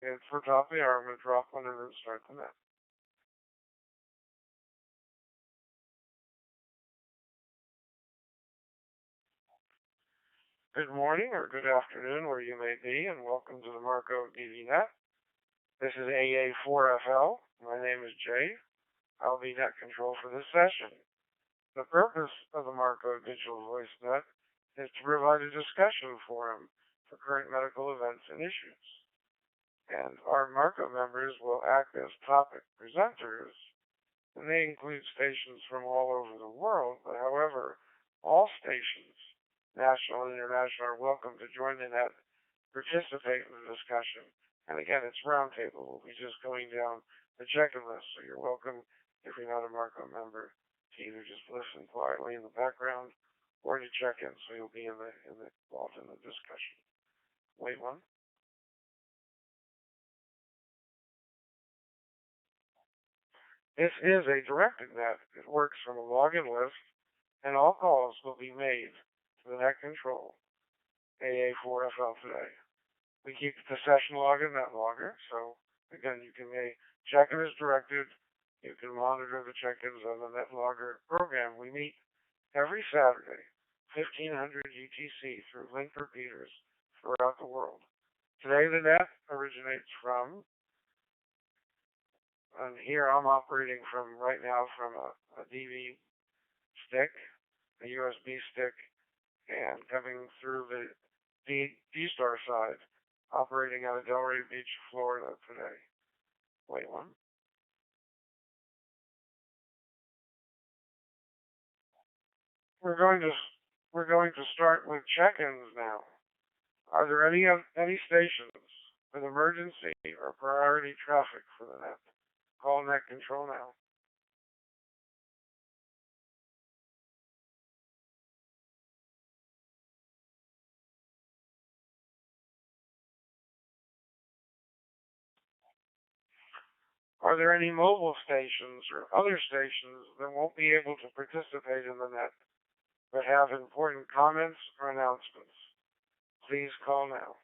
hit for top of the hour. I'm going to drop one and then start the net. Good morning or good afternoon, where you may be, and welcome to the Marco DVNet. This is AA4FL. My name is Jay. I'll be net control for this session. The purpose of the Marco Digital Voice Net is to provide a discussion forum for current medical events and issues. And our Marco members will act as topic presenters, and they include stations from all over the world. But however, all stations, national and international, are welcome to join the net, participate in the discussion. And again, it's roundtable. We'll be just going down the check-in list, so you're welcome, if you're not a Marco member, to either just listen quietly in the background or to check in, so you'll be involved in the discussion. Wait one. This is a directed net. It works from a login list, and all calls will be made to the net control AA4FL today. We keep the session log in that logger, so again, you can check in as directed. You can monitor the check-ins on the NetLogger program. We meet every Saturday, 1500 UTC, through link repeaters throughout the world. Today, the net originates from, and here I'm operating from right now from a DV stick, a USB stick, and coming through the D-Star side, operating out of Delray Beach, Florida today. Wait one. We're going to start with check-ins now. Are there any stations with emergency or priority traffic for the net? Call net control now. Are there any mobile stations or other stations that won't be able to participate in the net but have important comments or announcements? Please call now.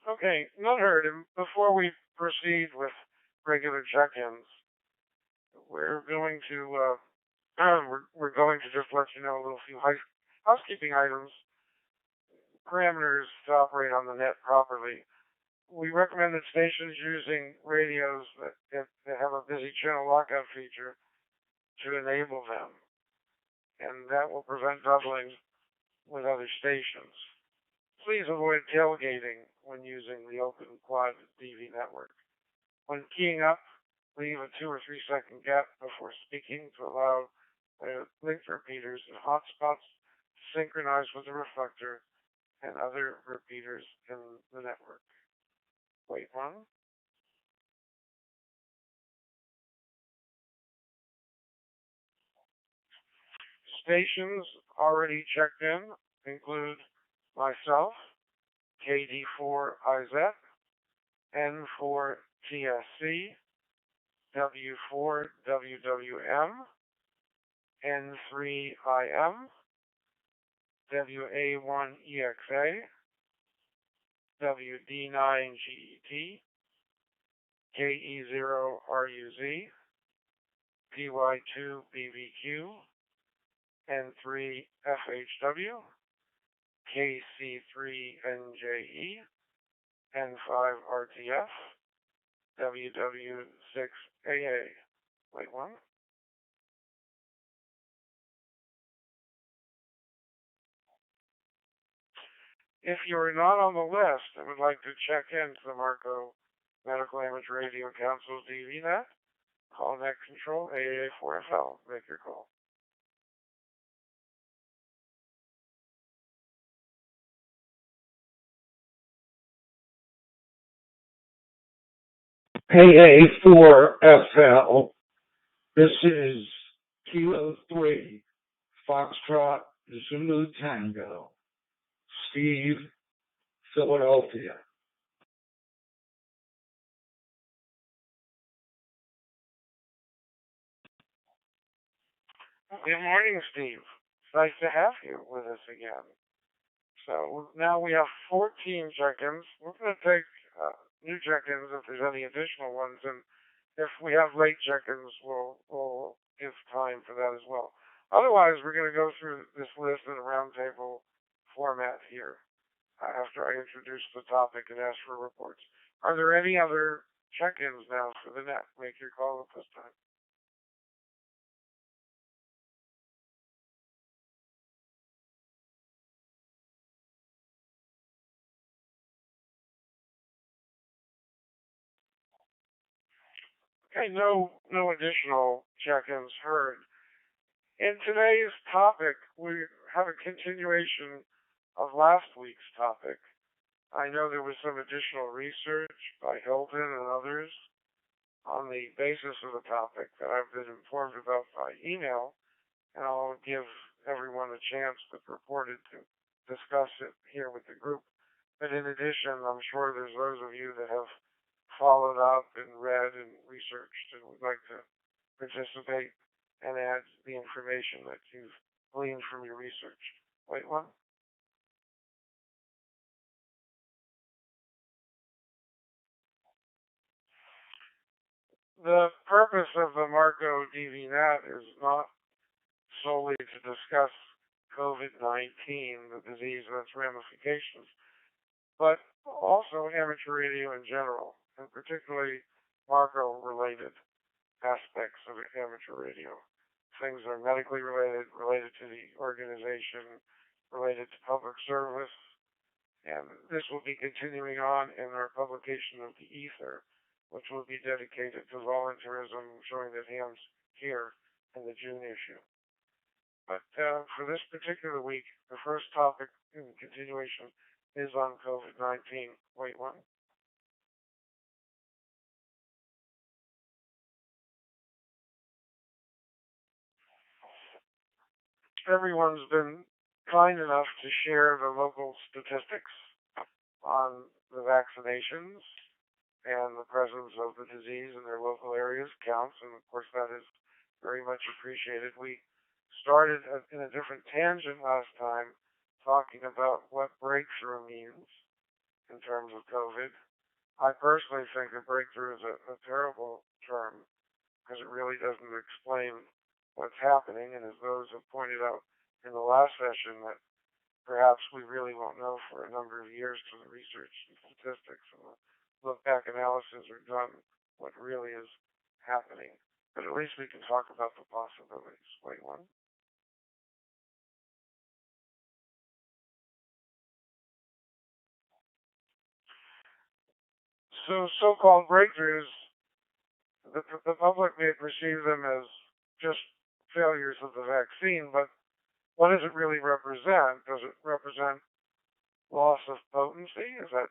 Okay, not heard. And before we proceed with regular check-ins, we're going to we're going to just let you know a little few housekeeping items, parameters to operate on the net properly. We recommend that stations using radios that have a busy channel lockout feature to enable them, and that will prevent doubling with other stations. Please avoid tailgating when using the open quad DV network. When keying up, leave a 2 or 3 second gap before speaking to allow link repeaters and hotspots to synchronize with the reflector and other repeaters in the network. Wait one. Stations already checked in include myself, KD4IZ, N4TSC, W4WWM, N3IM, WA1EXA, WD9GET, KE0RUZ, PY2BVQ, N3FHW, KC3NJE, N5RTF, WW6AA. Wait one. If you are not on the list and would like to check into the Marco Medical Image Radio Council's DVNet, call Net Control AA4FL. Make your call. AA4FL. This is Kilo 3, Foxtrot, Zulu Tango, Steve, Philadelphia. Good morning, Steve. It's nice to have you with us again. So now we have 14 check-ins. We're going to take new check-ins if there's any additional ones, and if we have late check-ins, we'll give time for that as well. Otherwise, we're going to go through this list in a roundtable format here after I introduce the topic and ask for reports. Are there any other check-ins now for the net? Make your call at this time. Okay, no additional check-ins heard. In today's topic, we have a continuation of last week's topic. I know there was some additional research by Hilton and others on the basis of the topic that I've been informed about by email, and I'll give everyone a chance that reported to discuss it here with the group. But in addition, I'm sure there's those of you that have followed up and read and researched and would like to participate and add the information that you've gleaned from your research. Wait one. The purpose of the Marco DVNet is not solely to discuss COVID-19, the disease and its ramifications, but also amateur radio in general, and particularly Marco related aspects of amateur radio. Things are medically related, related to the organization, related to public service, and this will be continuing on in our publication of the Ether, which will be dedicated to volunteerism, showing that hands here in the June issue. But for this particular week, the first topic in continuation is on COVID-19. Wait one. Everyone's been kind enough to share the local statistics on the vaccinations and the presence of the disease in their local areas counts, and of course that is very much appreciated. We started in a different tangent last time, talking about what breakthrough means in terms of COVID. I personally think a breakthrough is a terrible term because it really doesn't explain what's happening, and as those have pointed out in the last session, that perhaps we really won't know for a number of years till the research and statistics and the look back analysis are done what really is happening. But at least we can talk about the possibilities. Wait one. So-called breakthroughs, the public may perceive them as just failures of the vaccine, but what does it really represent? Does it represent loss of potency? Is that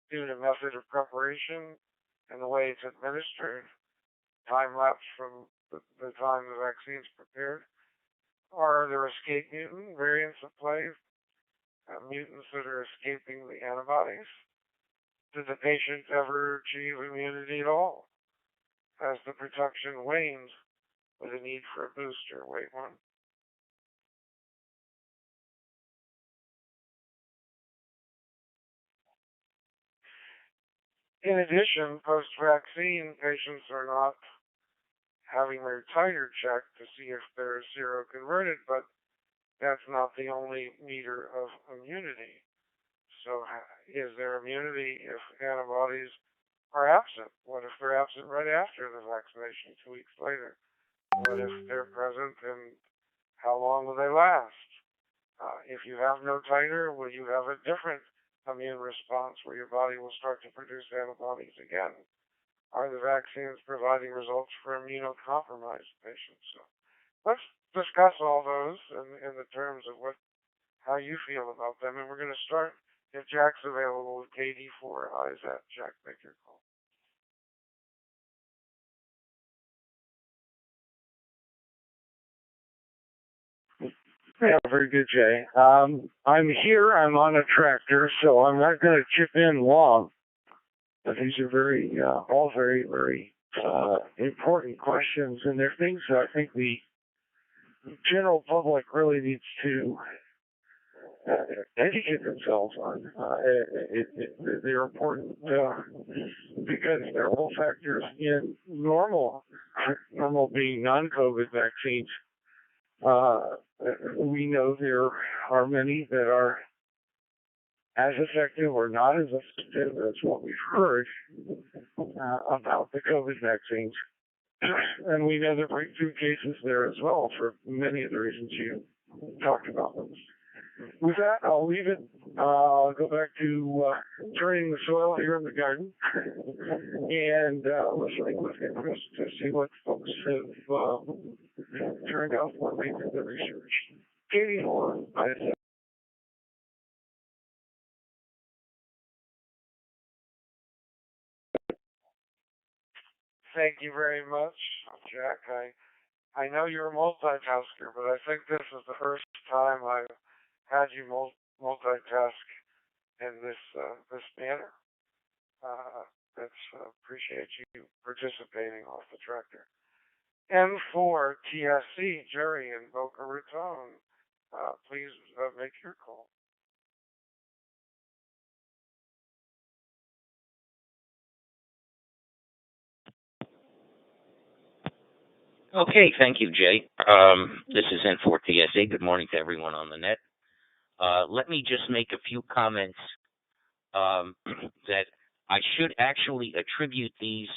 due to method of preparation and the way it's administered? Time lapse from the time the vaccine's prepared? Are there escape mutant variants at play? Mutants that are escaping the antibodies? Did the patient ever achieve immunity at all? As the protection wanes with a need for a booster? Wait one. In addition, post-vaccine patients are not having their titer checked to see if they're seroconverted, but that's not the only meter of immunity. So, is there immunity if antibodies are absent? What if they're absent right after the vaccination, 2 weeks later? What if they're present, and how long will they last? If you have no titer, will you have a different immune response where your body will start to produce antibodies again? Are the vaccines providing results for immunocompromised patients? So let's discuss all those in the terms of how you feel about them, and we're going to start if Jack's available with KD4. How is that, Jack? Make your call. Yeah, very good, Jay. I'm here. I'm on a tractor, so I'm not going to chip in long. But these are all very important questions, and they're things that I think we general public really needs to educate themselves on. They're important because they're all factors in normal being non-COVID vaccines. We know there are many that are as effective or not as effective as what we've heard about the COVID vaccines. And we know there are breakthrough cases there as well for many of the reasons you talked about. With that, I'll leave it. I'll go back to turning the soil here in the garden and listening with interest to see what folks have turned out when they did the research. Katie Horn, thank you very much, Jack. I know you're a multitasker, but I think this is the first time I've had you multitask in this manner. Appreciate you participating off the tractor. M4 TSC, Jerry in Boca Raton. Please make your call. Okay, thank you, Jay. This is N4TSA. Good morning to everyone on the net. Let me just make a few comments that I should actually attribute these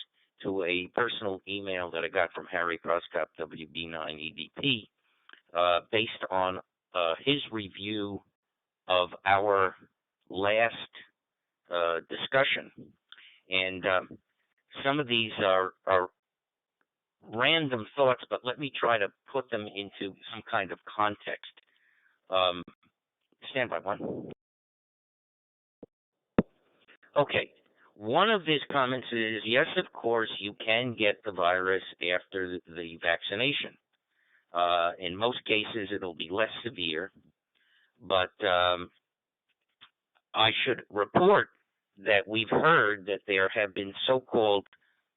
to a personal email that I got from Harry Proskop, WB9EDP, based on his review of our last discussion. And some of these are random thoughts, but let me try to put them into some kind of context. Stand by one. Okay. One of his comments is, yes, of course, you can get the virus after the vaccination. In most cases, it'll be less severe, but I should report that we've heard that there have been so-called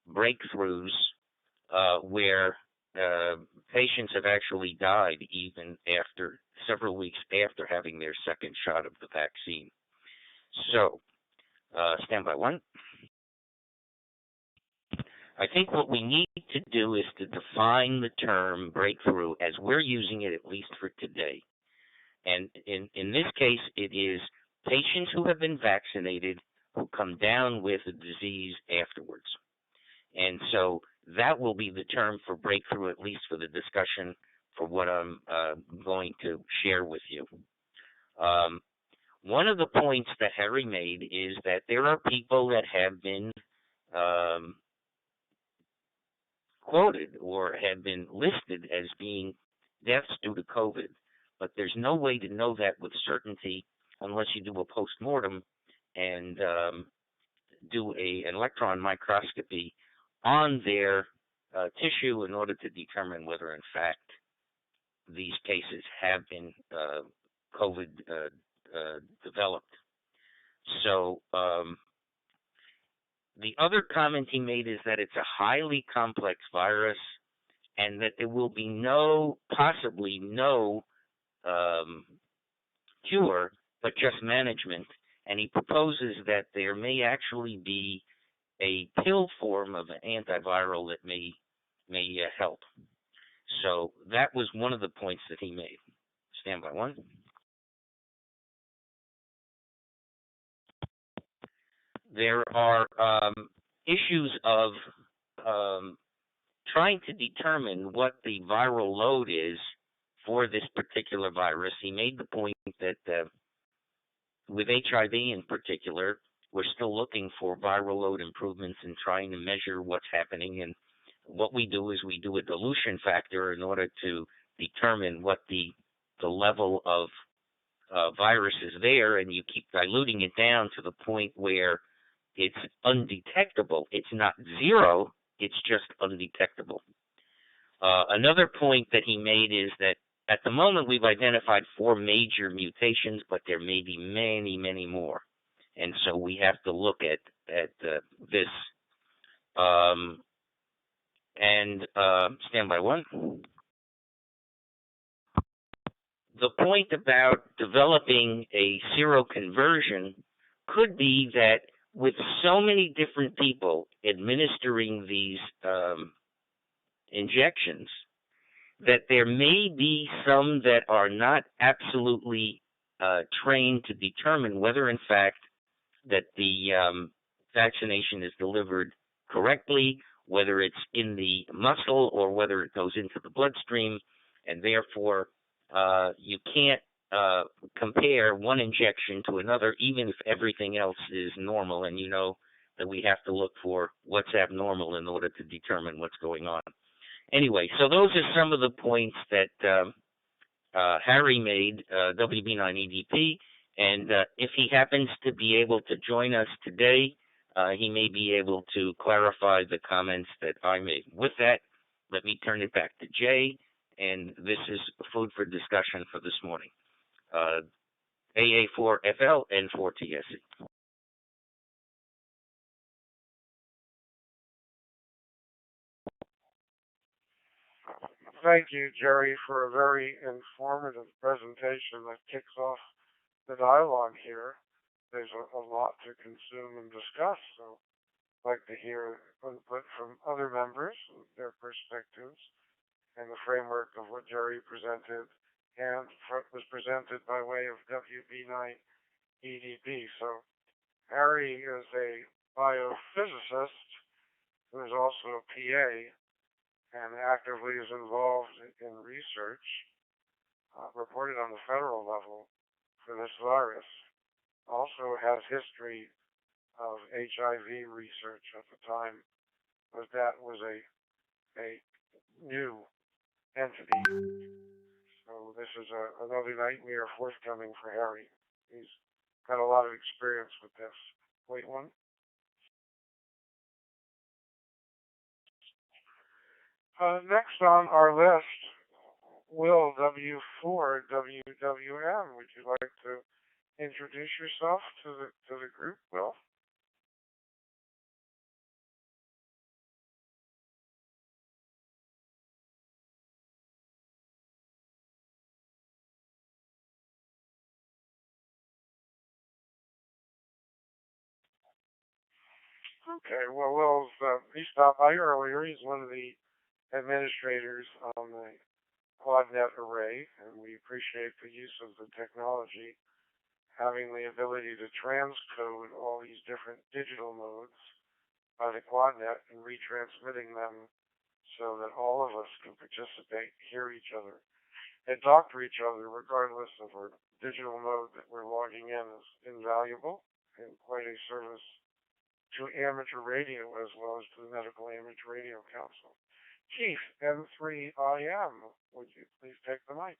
breakthroughs where patients have actually died even after several weeks after having their second shot of the vaccine. So, stand by one. I think what we need to do is to define the term breakthrough as we're using it, at least for today. And in this case, it is patients who have been vaccinated who come down with the disease afterwards. And so that will be the term for breakthrough, at least for the discussion, for what I'm going to share with you. One of the points that Harry made is that there are people that have been quoted or have been listed as being deaths due to COVID, but there's no way to know that with certainty unless you do a post-mortem and do an electron microscopy on their tissue in order to determine whether, in fact, these cases have been COVID developed. So the other comment he made is that it's a highly complex virus and that there will be possibly no cure, but just management. And he proposes that there may actually be a pill form of an antiviral that may help. So that was one of the points that he made. Stand by one. There are issues of trying to determine what the viral load is for this particular virus. He made the point that with HIV in particular, we're still looking for viral load improvements and trying to measure what's happening. And what we do is we do a dilution factor in order to determine what the level of virus is there, and you keep diluting it down to the point where it's undetectable. It's not zero, it's just undetectable. Another point that he made is that at the moment we've identified 4 major mutations, but there may be many, many more. And so we have to look at this. Stand by one. the point about developing a seroconversion could be that with so many different people administering these injections, that there may be some that are not absolutely trained to determine whether, in fact, that the vaccination is delivered correctly, whether it's in the muscle or whether it goes into the bloodstream, and therefore you can't compare one injection to another, even if everything else is normal, and you know that we have to look for what's abnormal in order to determine what's going on. Anyway, so those are some of the points that Harry made, WB9EDP, and if he happens to be able to join us today, he may be able to clarify the comments that I made. With that, let me turn it back to Jay, and this is food for discussion for this morning. AA4FL and 4TSE. Thank you, Jerry, for a very informative presentation that kicks off the dialogue here. There's a lot to consume and discuss, so I'd like to hear input from other members, their perspectives, and the framework of what Jerry presented and was presented by way of WB9 EDP. So Harry is a biophysicist who is also a PA and actively is involved in research reported on the federal level for this virus. Also has history of HIV research at the time, but that was a new entity. So this is another nightmare forthcoming for Harry. He's got a lot of experience with this. Wait one. Next on our list, Will W4 WWM. Would you like to introduce yourself to the group, Will? Okay, well, Will's, he stopped by earlier. He's one of the administrators on the QuadNet array, and we appreciate the use of the technology, having the ability to transcode all these different digital modes by the QuadNet and retransmitting them so that all of us can participate, hear each other, and talk to each other regardless of our digital mode that we're logging in is invaluable and quite a service to amateur radio as well as to the Medical Amateur Radio Council. Keith, M3IM, would you please take the mic?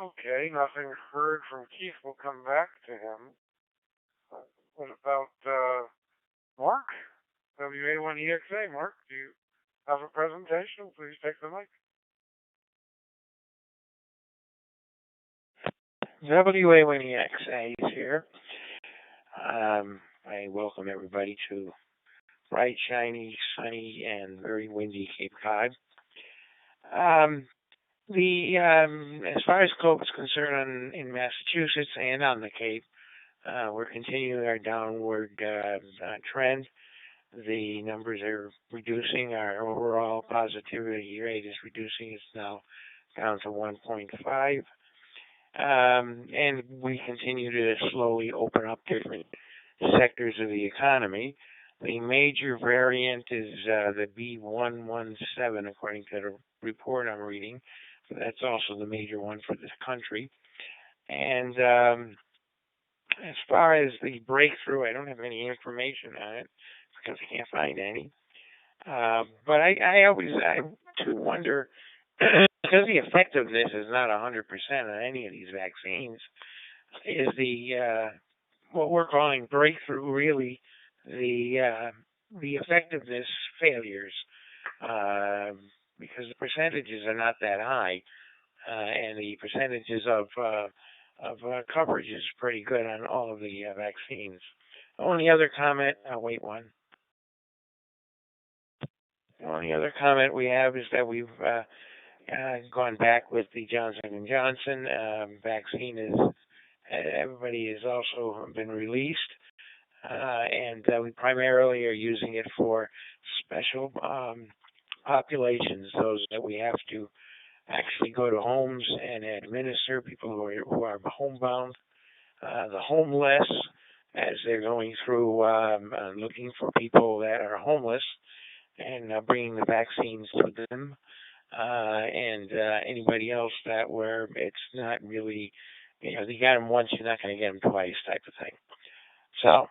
Okay, nothing heard from Keith. We'll come back to him. What about Mark? WA1EXA. Mark, do you have a presentation? Please take the mic. WA1EXA is here. I welcome everybody to bright, shiny, sunny, and very windy Cape Cod. As far as COVID is concerned in Massachusetts and on the Cape, we're continuing our downward trend. The numbers are reducing. Our overall positivity rate is reducing. It's now down to 1.5. And we continue to slowly open up different sectors of the economy. The major variant is the B117, according to the report I'm reading. That's also the major one for this country. And as far as the breakthrough, I don't have any information on it because I can't find any. But I always too wonder, because the effectiveness is not 100% on any of these vaccines, is the what we're calling breakthrough really the effectiveness failures? because the percentages are not that high, and the percentages of coverage is pretty good on all of the vaccines. Only other comment, wait one. The only other comment we have is that we've gone back with the Johnson & Johnson vaccine. Everybody has also been released, and we primarily are using it for special populations, those that we have to actually go to homes and administer, people who are homebound, the homeless, as they're going through looking for people that are homeless and bringing the vaccines to them, and anybody else that where it's not really, you got them once, you're not going to get them twice, type of thing. So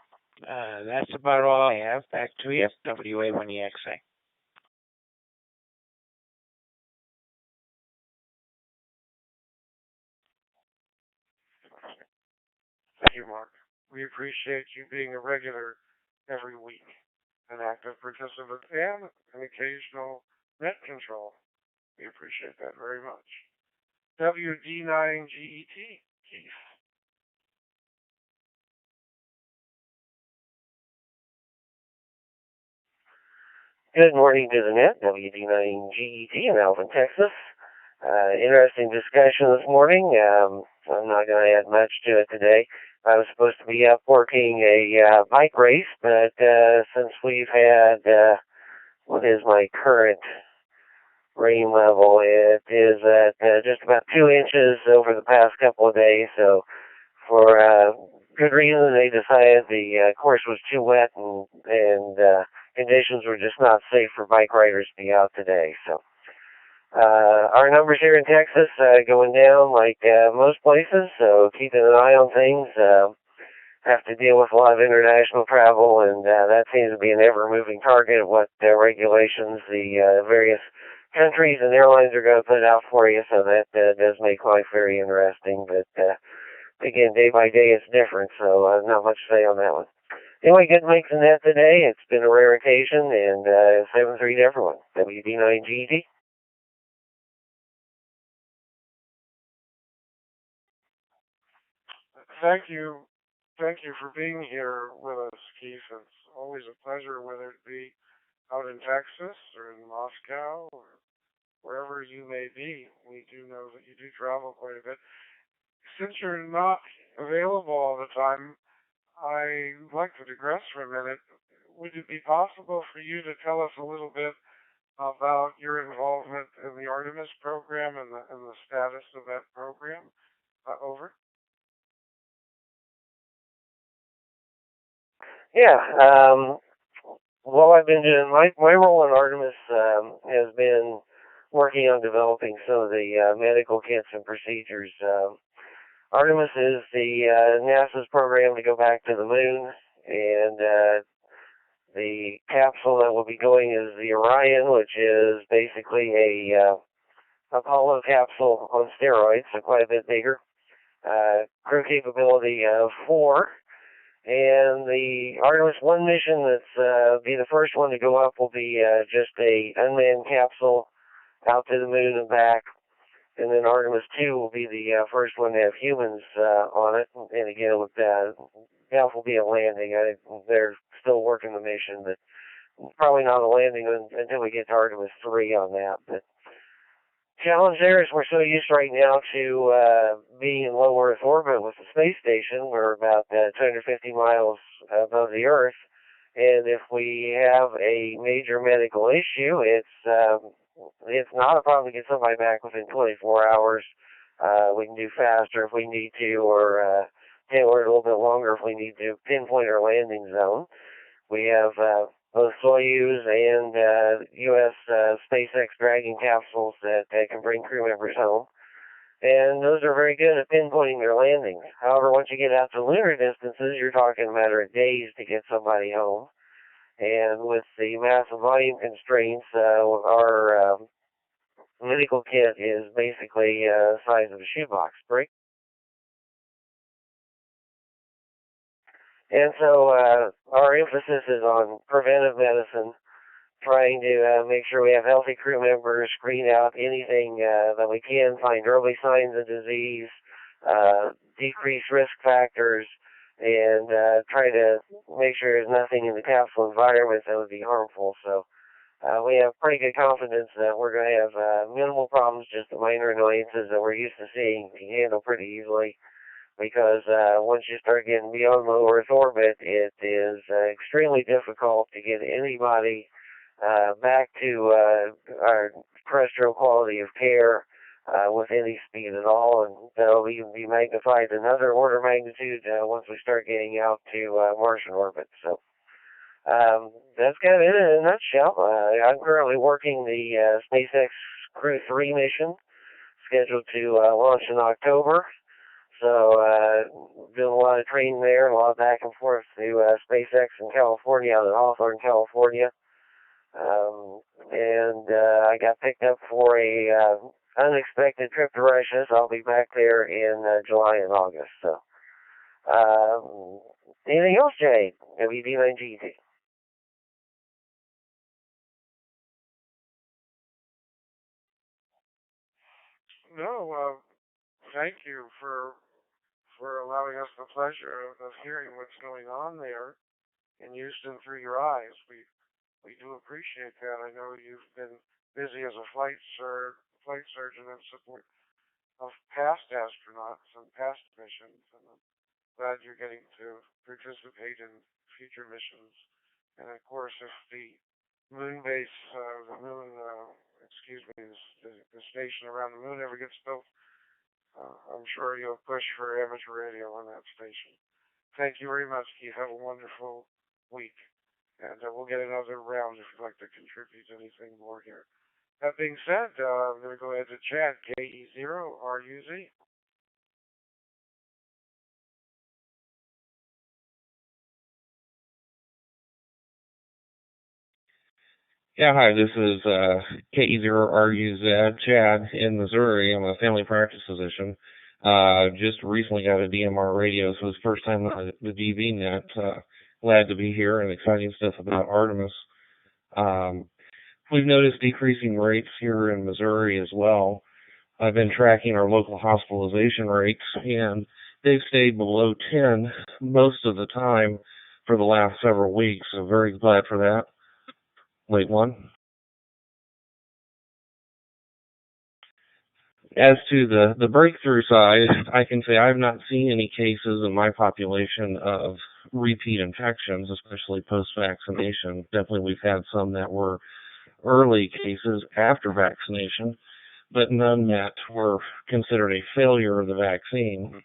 that's about all I have. Back to you, WA1EXA. Thank you, Mark. We appreciate you being a regular every week, an active participant, and an occasional net control. We appreciate that very much. WD9GET, Keith. Good morning to the net, WD9GET in Alvin, Texas. Interesting discussion this morning. I'm not going to add much to it today. I was supposed to be up working a bike race, but since we've had, what is my current rain level? It is at just about 2 inches over the past couple of days, so for good reason they decided the course was too wet and conditions were just not safe for bike riders to be out today. So our numbers here in Texas going down like most places, so keeping an eye on things. Have to deal with a lot of international travel, and that seems to be an ever-moving target of what regulations the various countries and airlines are going to put out for you, so that does make life very interesting. But again, day by day it's different, so not much to say on that one. Anyway, good makes the net today. It's been a rare occasion, and 7-3 to everyone. WD9GET. Thank you. Thank you for being here with us, Keith. It's always a pleasure, whether it be out in Texas or in Moscow or wherever you may be. We do know that you do travel quite a bit. Since you're not available all the time, I'd like to digress for a minute. Would it be possible for you to tell us a little bit about your involvement in the Artemis program and the status of that program? Over. Yeah. Well, I've been doing my role in Artemis has been working on developing some of the medical kits and procedures. Artemis is the NASA's program to go back to the moon, and the capsule that will be going is the Orion, which is basically a Apollo capsule on steroids, so quite a bit bigger. Crew capability of 4. And the Artemis 1 mission that's be the first one to go up will be just a unmanned capsule out to the moon and back. And then Artemis 2 will be the first one to have humans on it. And again, with that will be a landing. They're still working the mission, but probably not a landing until we get to Artemis 3 on that. But challenge there is we're so used right now to being in low Earth orbit with the space station. We're about 250 miles above the Earth, and if we have a major medical issue, it's not a problem to get somebody back within 24 hours. We can do faster if we need to, or tailor it a little bit longer if we need to pinpoint our landing zone. We have both Soyuz and U.S. SpaceX Dragon capsules that can bring crew members home. And those are very good at pinpointing their landings. However, once you get out to lunar distances, you're talking a matter of days to get somebody home. And with the massive volume constraints, our medical kit is basically the size of a shoebox brick. And so our emphasis is on preventive medicine, trying to make sure we have healthy crew members, screen out anything that we can, find early signs of disease, decrease risk factors, and try to make sure there's nothing in the capsule environment that would be harmful. So we have pretty good confidence that we're going to have minimal problems, just the minor annoyances that we're used to seeing can handle pretty easily. Because once you start getting beyond low Earth orbit, it is extremely difficult to get anybody back to our terrestrial quality of care with any speed at all, and that'll even be magnified another order of magnitude once we start getting out to Martian orbit. So that's kind of it in a nutshell. I'm currently working the SpaceX Crew 3 mission, scheduled to launch in October. So doing a lot of training there, a lot of back and forth to SpaceX in California, out in Hawthorne, California. And I got picked up for a unexpected trip to Russia, so I'll be back there in July and August. So anything else, Jay? WD9GT. No, thank you for allowing us the pleasure of hearing what's going on there in Houston through your eyes. We do appreciate that. I know you've been busy as a flight surgeon in support of past astronauts and past missions, and I'm glad you're getting to participate in future missions. And of course, if the moon base, the moon, excuse me, the station around the moon ever gets built, I'm sure you'll push for amateur radio on that station. Thank you very much, Keith. Have a wonderful week. And we'll get another round if you'd like to contribute anything more here. That being said, I'm going to go ahead to Chad, KE0RUZ. Yeah, hi, this is KE0RUZ, Chad, in Missouri. I'm a family practice physician. Just recently got a DMR radio, so it's the first time on the DVNet. Glad to be here and exciting stuff about Artemis. We've noticed decreasing rates here in Missouri as well. I've been tracking our local hospitalization rates, and they've stayed below 10 most of the time for the last several weeks, so very glad for that. Late one. As to the breakthrough side, I can say I've not seen any cases in my population of repeat infections, especially post-vaccination. Definitely we've had some that were early cases after vaccination, but none that were considered a failure of the vaccine.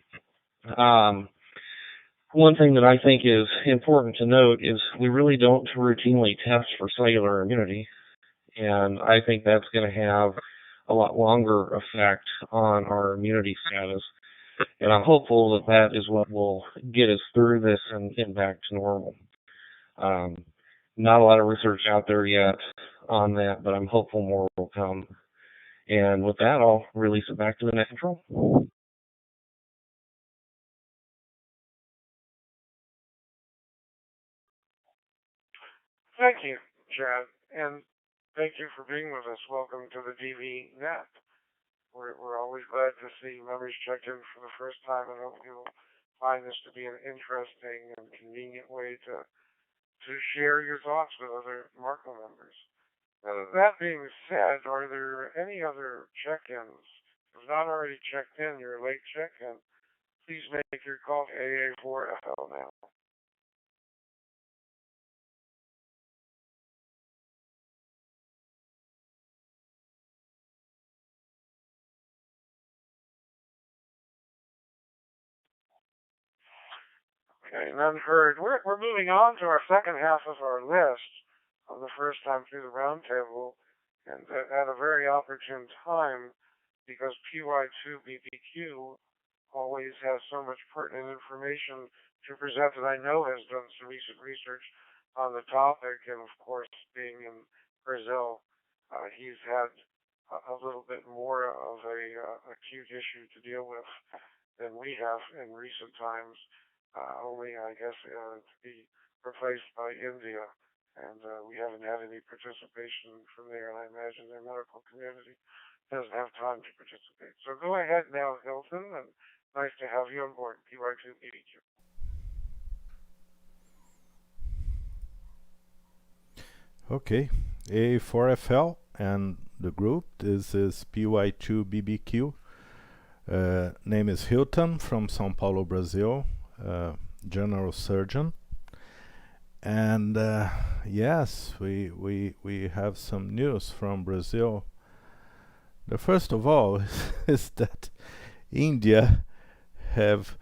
One thing that I think is important to note is we really don't routinely test for cellular immunity, and I think that's going to have a lot longer effect on our immunity status. And I'm hopeful that that is what will get us through this and back to normal. Not a lot of research out there yet on that, but I'm hopeful more will come. And with that, I'll release it back to the net control. Thank you, Chad, and thank you for being with us. Welcome to the DV Net. We're always glad to see members check in for the first time, and hope you'll find this to be an interesting and convenient way to share your thoughts with other Marco members. That being said, are there any other check-ins? If not already checked in, you're a late check-in. Please make your call to AA4FL now. Okay, none heard. We're moving on to our second half of our list of the first time through the roundtable, and at a very opportune time because PY2BBQ always has so much pertinent information to present that I know has done some recent research on the topic, and of course, being in Brazil, he's had a little bit more of a acute issue to deal with than we have in recent times, only I guess to be replaced by India and we haven't had any participation from there, and I imagine their medical community doesn't have time to participate. So go ahead now, Hilton, and nice to have you on board PY2BBQ. Okay, A4FL and the group. This is PY2BBQ. Name is Hilton from São Paulo, Brazil, general surgeon. And yes, we have some news from Brazil. The first of all is that India have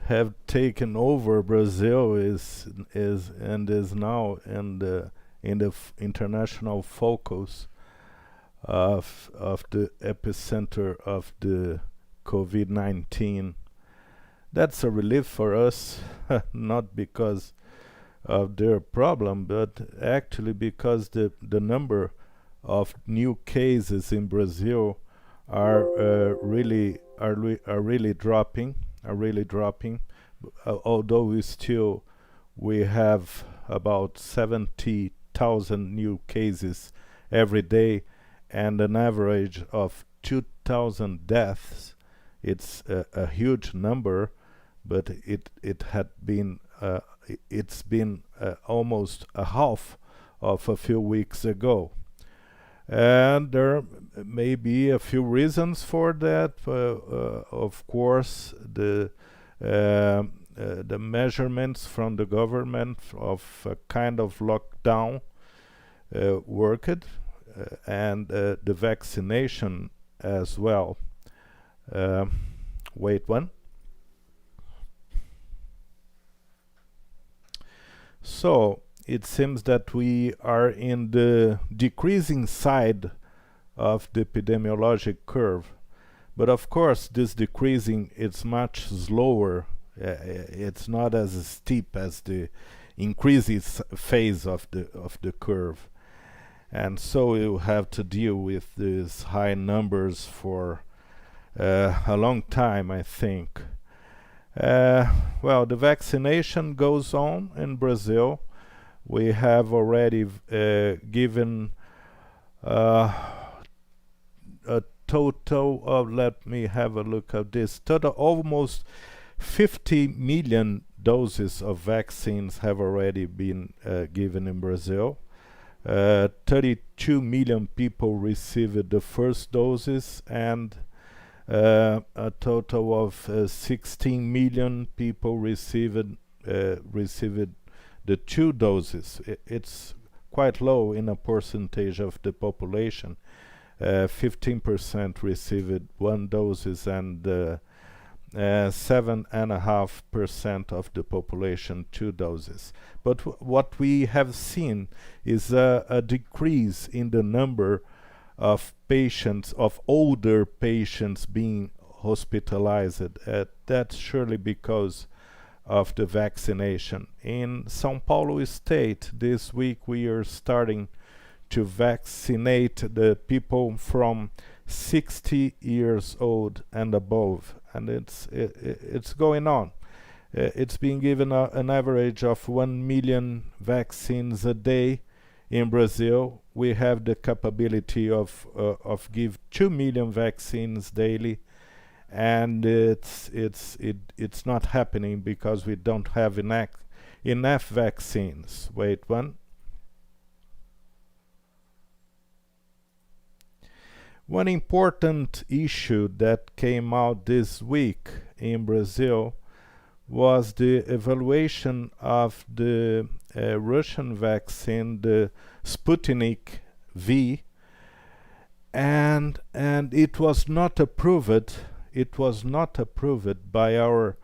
have taken over Brazil is now in the international focus of the epicenter of the COVID-19. That's a relief for us, not because of their problem, but actually because the number of new cases in Brazil are really dropping. Although we have about 70,000 new cases every day and an average of 2,000 deaths. It's a huge number, but it's been almost a half of a few weeks ago. And there may be a few reasons for that. Of course, the measurements from the government of a kind of lockdown worked, and the vaccination as well. Wait one. So it seems that we are in the decreasing side of the epidemiologic curve. But of course, this decreasing is much slower. It's not as steep as the increasing phase of the curve. And so we'll have to deal with these high numbers for a long time, I think. Well, the vaccination goes on in Brazil. We have already given a total of, let me have a look at this, total almost 50 million doses of vaccines have already been given in Brazil. 32 million people received the first doses, and a total of 16 million people received the 2 doses. It's quite low in a percentage of the population. 15% received 1 doses, and 7.5% of the population 2 doses. But what we have seen is a decrease in the number of patients, of older patients being hospitalized. That's surely because of the vaccination. In São Paulo state, this week we are starting to vaccinate the people from 60 years old and above, and it's going on. It's being given an average of 1 million vaccines a day in Brazil. We have the capability of give 2 million vaccines daily, and it's not happening because we don't have enough vaccines. Wait one. One important issue that came out this week in Brazil was the evaluation of the Russian vaccine, the Sputnik V, and it was not approved. It was not approved by our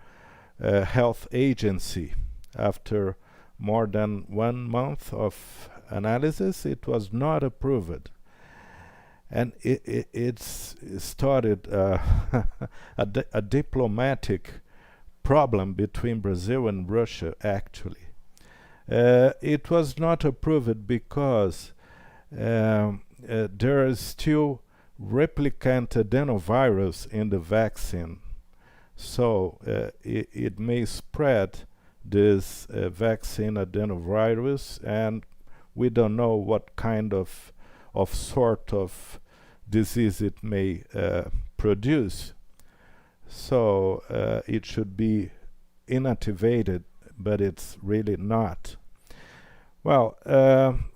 health agency. After more than 1 month of analysis, it was not approved. And it's started a diplomatic problem between Brazil and Russia, actually. It was not approved because there is still replicant adenovirus in the vaccine. So it may spread this vaccine adenovirus, and we don't know what kind of sort of disease it may produce. So it should be inactivated, but it's really not. Well,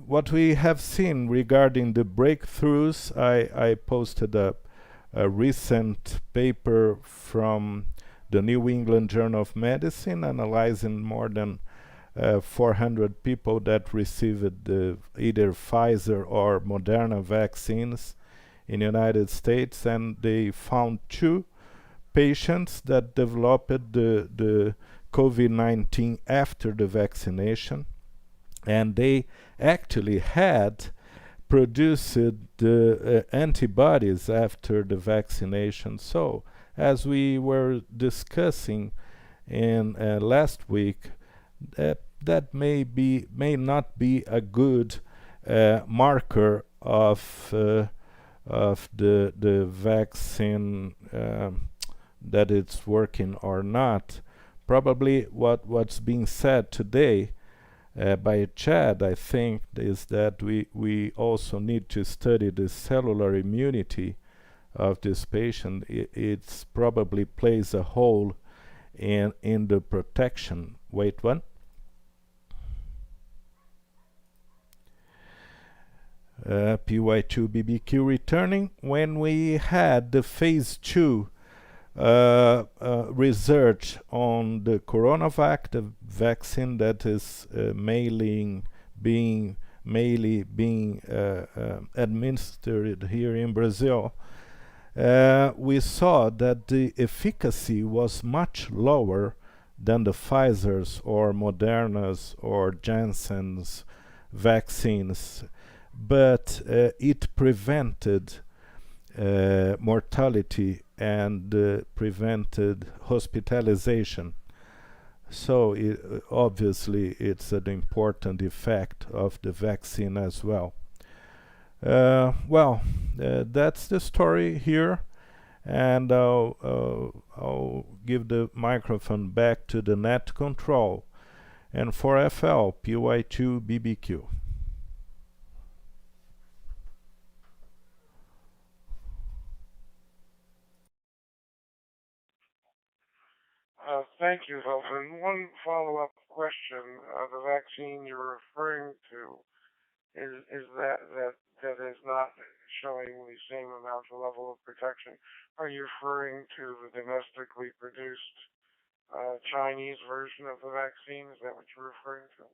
what we have seen regarding the breakthroughs, I posted a recent paper from the New England Journal of Medicine analyzing more than 400 people that received either Pfizer or Moderna vaccines in the United States, and they found 2 patients that developed the COVID-19 after the vaccination, and they actually had produced the antibodies after the vaccination. So, as we were discussing in last week, that may not be a good marker of the vaccine, that it's working or not. Probably what's being said today by Chad, I think, is that we also need to study the cellular immunity of this patient. It's probably plays a role in the protection. Wait, one. PY2BBQ returning. When we had the phase 2 research on the CoronaVac, the vaccine that is mainly being administered here in Brazil, we saw that the efficacy was much lower than the Pfizer's or Moderna's or Janssen's vaccines, but it prevented mortality and prevented hospitalization. So obviously it's an important effect of the vaccine as well. That's the story here, and I'll give the microphone back to the net control, and for FL, PY2BBQ. Thank you, Hilton. One follow-up question. The vaccine you're referring to is that is not showing the same amount of level of protection. Are you referring to the domestically produced Chinese version of the vaccine? Is that what you're referring to?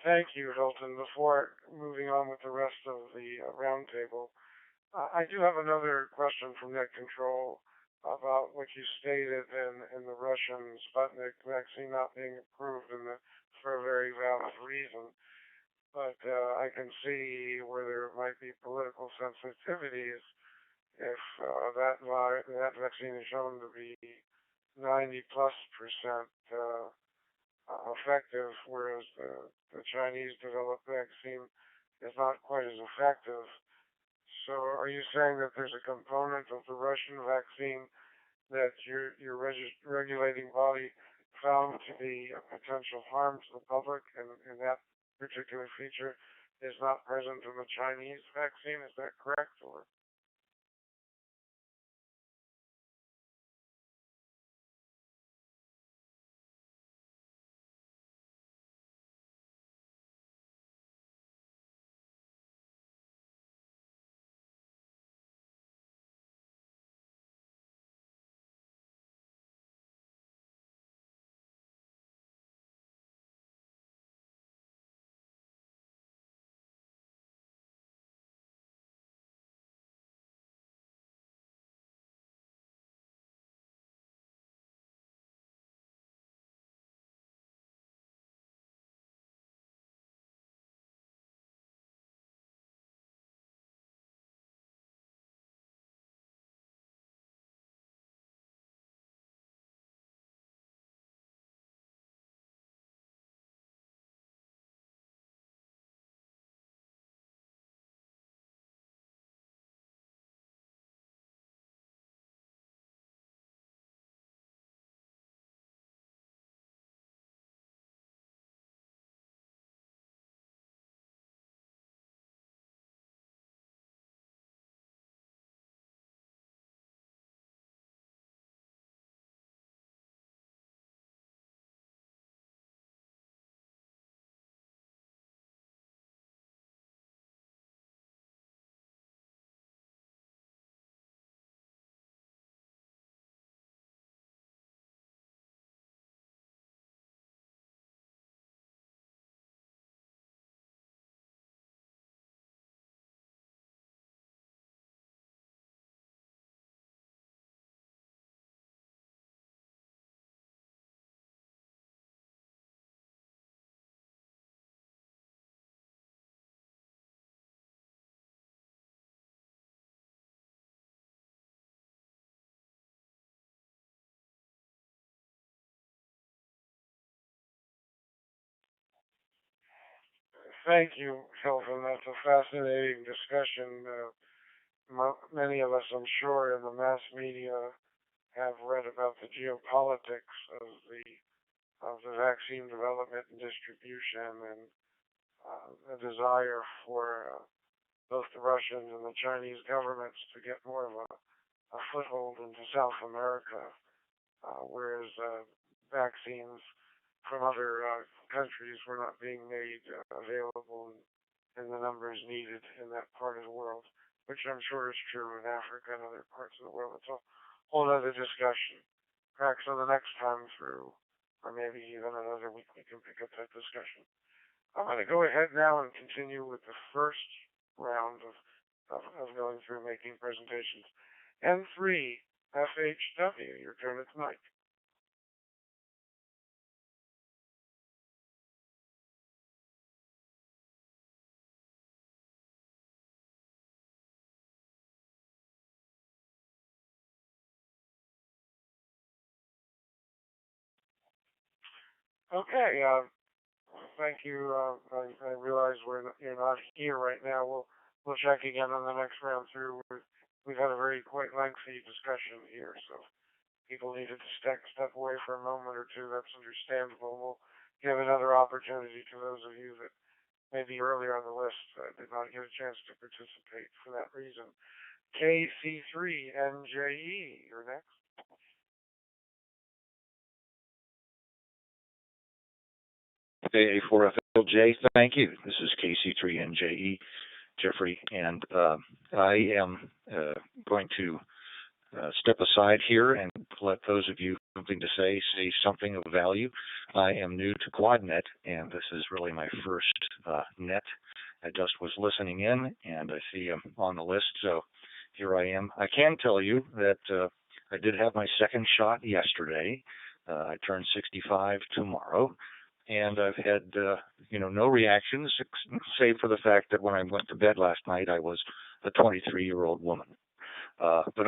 Thank you, Hilton. Before moving on with the rest of the roundtable, I do have another question from Net Control about what you stated in the Russian Sputnik vaccine not being approved for a very valid reason. But I can see where there might be political sensitivities if that vaccine is shown to be 90+% effective, whereas the Chinese developed vaccine is not quite as effective. So are you saying that there's a component of the Russian vaccine that your regulating body found to be a potential harm to the public, and that particular feature is not present in the Chinese vaccine? Is that correct? Or thank you, Hilton. That's a fascinating discussion. Many of us, I'm sure, in the mass media have read about the geopolitics of the vaccine development and distribution, and the desire for both the Russians and the Chinese governments to get more of a foothold into South America, whereas vaccines from other countries were not being made available in the numbers needed in that part of the world, which I'm sure is true in Africa and other parts of the world. It's a whole other discussion. Perhaps on the next time through, or maybe even another week, we can pick up that discussion. I'm going to go ahead now and continue with the first round of going through making presentations. N3, FHW, your turn tonight. Okay, thank you. I realize you're not here right now. We'll check again on the next round through. We've had a very quite lengthy discussion here, so people needed to step away for a moment or two. That's understandable. We'll give another opportunity to those of you that maybe earlier on the list did not get a chance to participate for that reason. KC3NJE, you're next. A4FLJ, thank you. This is KC3NJE, Jeffrey, and I am going to step aside here and let those of you something to say something of value. I am new to QuadNet, and this is really my first net. I just was listening in, and I see I'm on the list, so here I am. I can tell you that I did have my second shot yesterday. I turn 65 tomorrow, and I've had no reactions, save for the fact that when I went to bed last night, I was a 23-year-old woman. But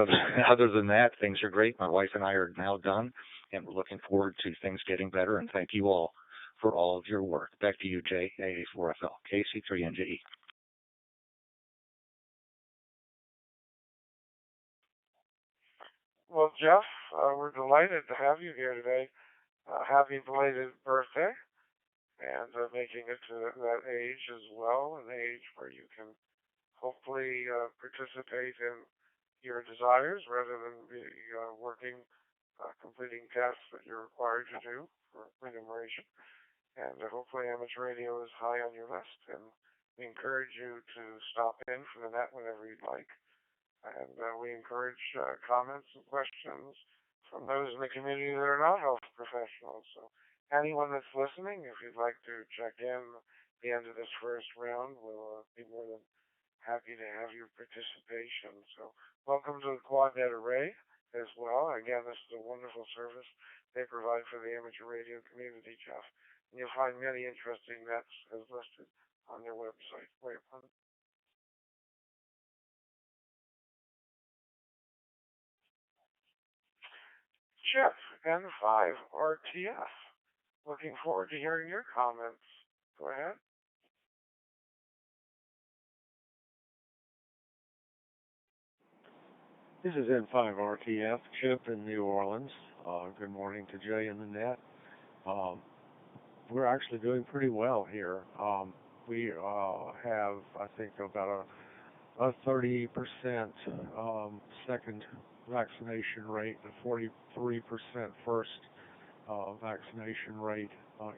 other than that, things are great. My wife and I are now done, and we're looking forward to things getting better. And thank you all for all of your work. Back to you, Jay, AA4FL, KC3NJE. Well, Jeff, we're delighted to have you here today. Happy belated birthday, and making it to that age as well, an age where you can hopefully participate in your desires rather than be working, completing tasks that you're required to do for remuneration. And hopefully amateur radio is high on your list, and we encourage you to stop in for the net whenever you'd like. And we encourage comments and questions from those in the community that are not health professionals. So anyone that's listening, if you'd like to check in at the end of this first round, we'll be more than happy to have your participation. So welcome to the QuadNet Array as well. Again, this is a wonderful service they provide for the amateur radio community, Jeff. And you'll find many interesting nets as listed on their website. Jeff, N5 RTF. Looking forward to hearing your comments. Go ahead. This is N5 RTF, Chip in New Orleans. Good morning to Jay in the net. We're actually doing pretty well here. We have, I think, about a 30% second vaccination rate, a 43% first vaccination rate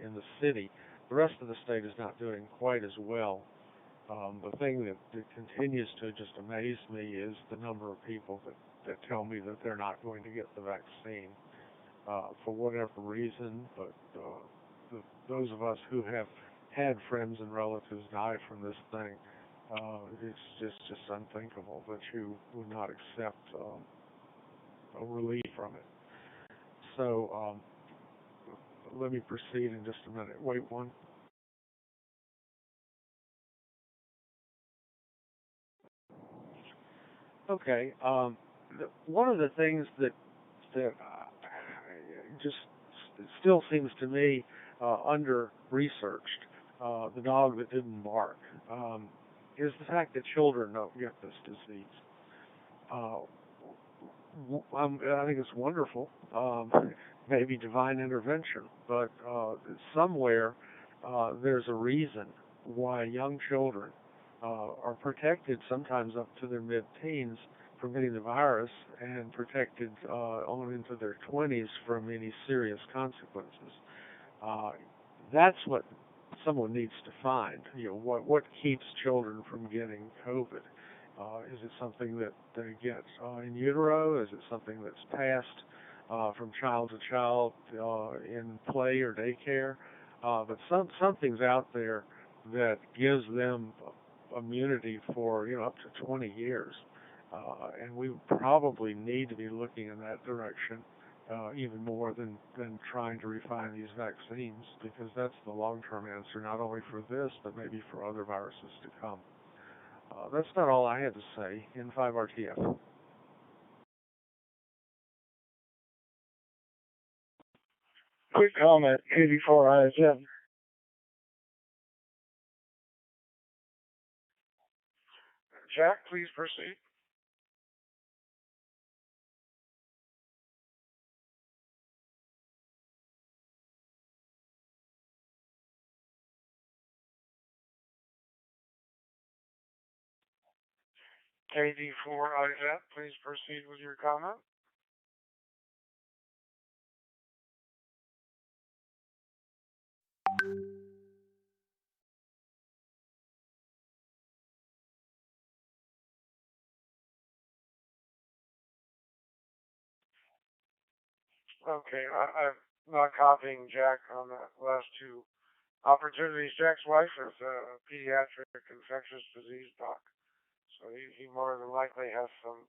in the city. The rest of the state is not doing quite as well. The thing that continues to just amaze me is the number of people that tell me that they're not going to get the vaccine for whatever reason, but those of us who have had friends and relatives die from this thing, it's just unthinkable that you would not accept a relief from it. So let me proceed in just a minute. Wait one. Okay. One of the things that just still seems to me under-researched, the dog that didn't bark, is the fact that children don't get this disease. I think it's wonderful, maybe divine intervention, but somewhere there's a reason why young children are protected sometimes up to their mid-teens from getting the virus and protected on into their 20s from any serious consequences. That's what someone needs to find. What keeps children from getting COVID? Is it something that they get in utero? Is it something that's passed from child to child in play or daycare? But something's out there that gives them immunity for up to 20 years. And we probably need to be looking in that direction even more than trying to refine these vaccines, because that's the long-term answer, not only for this, but maybe for other viruses to come. That's not all I had to say. N5RTF. Quick comment, 84 ISM. Jack, please proceed. KD4 ISM, please proceed with your comment. Okay, I'm not copying Jack on the last two opportunities. Jack's wife is a pediatric infectious disease doc, so he more than likely has some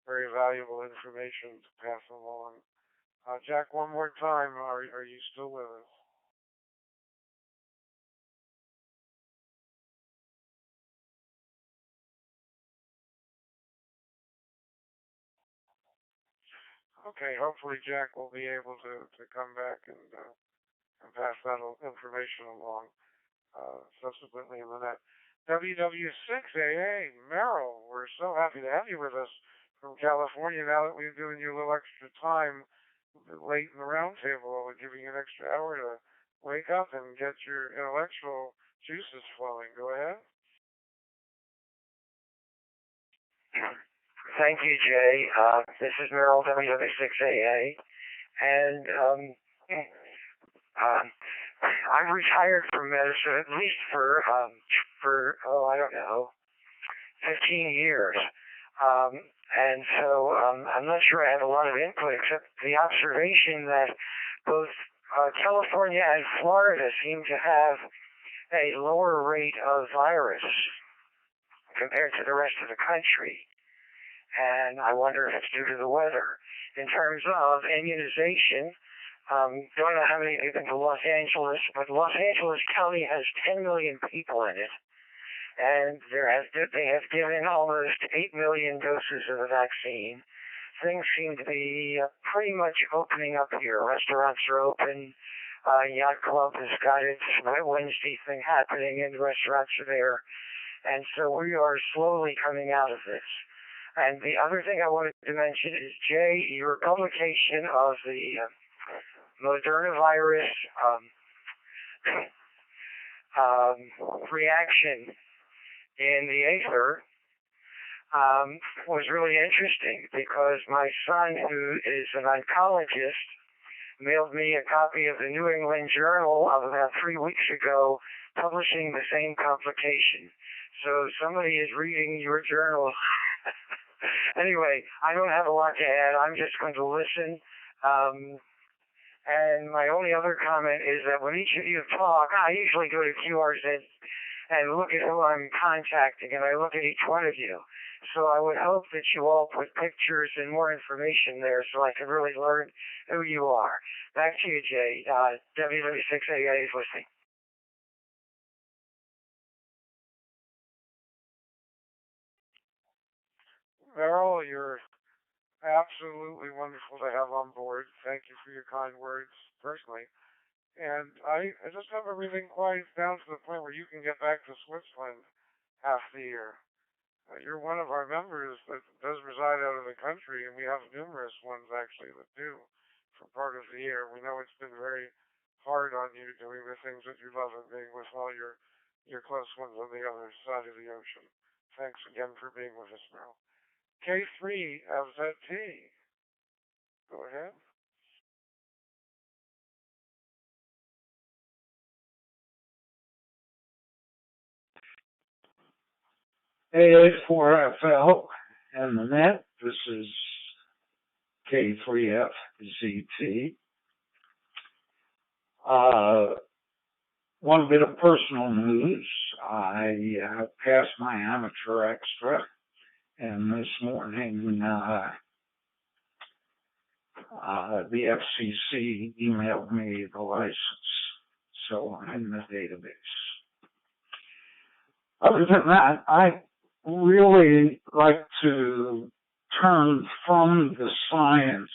very valuable information to pass along. Jack, one more time, are you still with us? Okay, hopefully Jack will be able to come back and pass that information along subsequently in the net. WW6AA, Merrill, we're so happy to have you with us from California. Now that we've given you a little extra time late in the roundtable, we're giving you an extra hour to wake up and get your intellectual juices flowing. Go ahead. Thank you, Jay. This is Merrill, WW6AA, and I've retired from medicine at least for I don't know, 15 years. And so I'm not sure I have a lot of input except the observation that both California and Florida seem to have a lower rate of virus compared to the rest of the country. And I wonder if it's due to the weather. In terms of immunization, don't know how many have been to Los Angeles, but Los Angeles County has 10 million people in it. And they have given almost 8 million doses of the vaccine. Things seem to be pretty much opening up here. Restaurants are open. Yacht Club has got its Wednesday thing happening, and the restaurants are there. And so we are slowly coming out of this. And the other thing I wanted to mention is, Jay, your publication of the Moderna virus reaction in the Aether was really interesting because my son, who is an oncologist, mailed me a copy of the New England Journal of about 3 weeks ago, publishing the same complication. So somebody is reading your journal. Anyway, I don't have a lot to add. I'm just going to listen. And my only other comment is that when each of you talk, I usually go to QRZ and look at who I'm contacting, and I look at each one of you. So I would hope that you all put pictures and more information there so I can really learn who you are. Back to you, Jay. WW6AA is listening. Merrill, you're absolutely wonderful to have on board. Thank you for your kind words personally. And I just hope everything quiets down to the point where you can get back to Switzerland half the year. You're one of our members that does reside out of the country, and we have numerous ones actually that do for part of the year. We know it's been very hard on you doing the things that you love and being with all your close ones on the other side of the ocean. Thanks again for being with us, Merrill. K3 FZT. Go ahead. 884FL and the net. This is K3FZT. One bit of personal news. I passed my amateur extra, and this morning the FCC emailed me the license, so I'm in the database. Other than that, I really like to turn from the science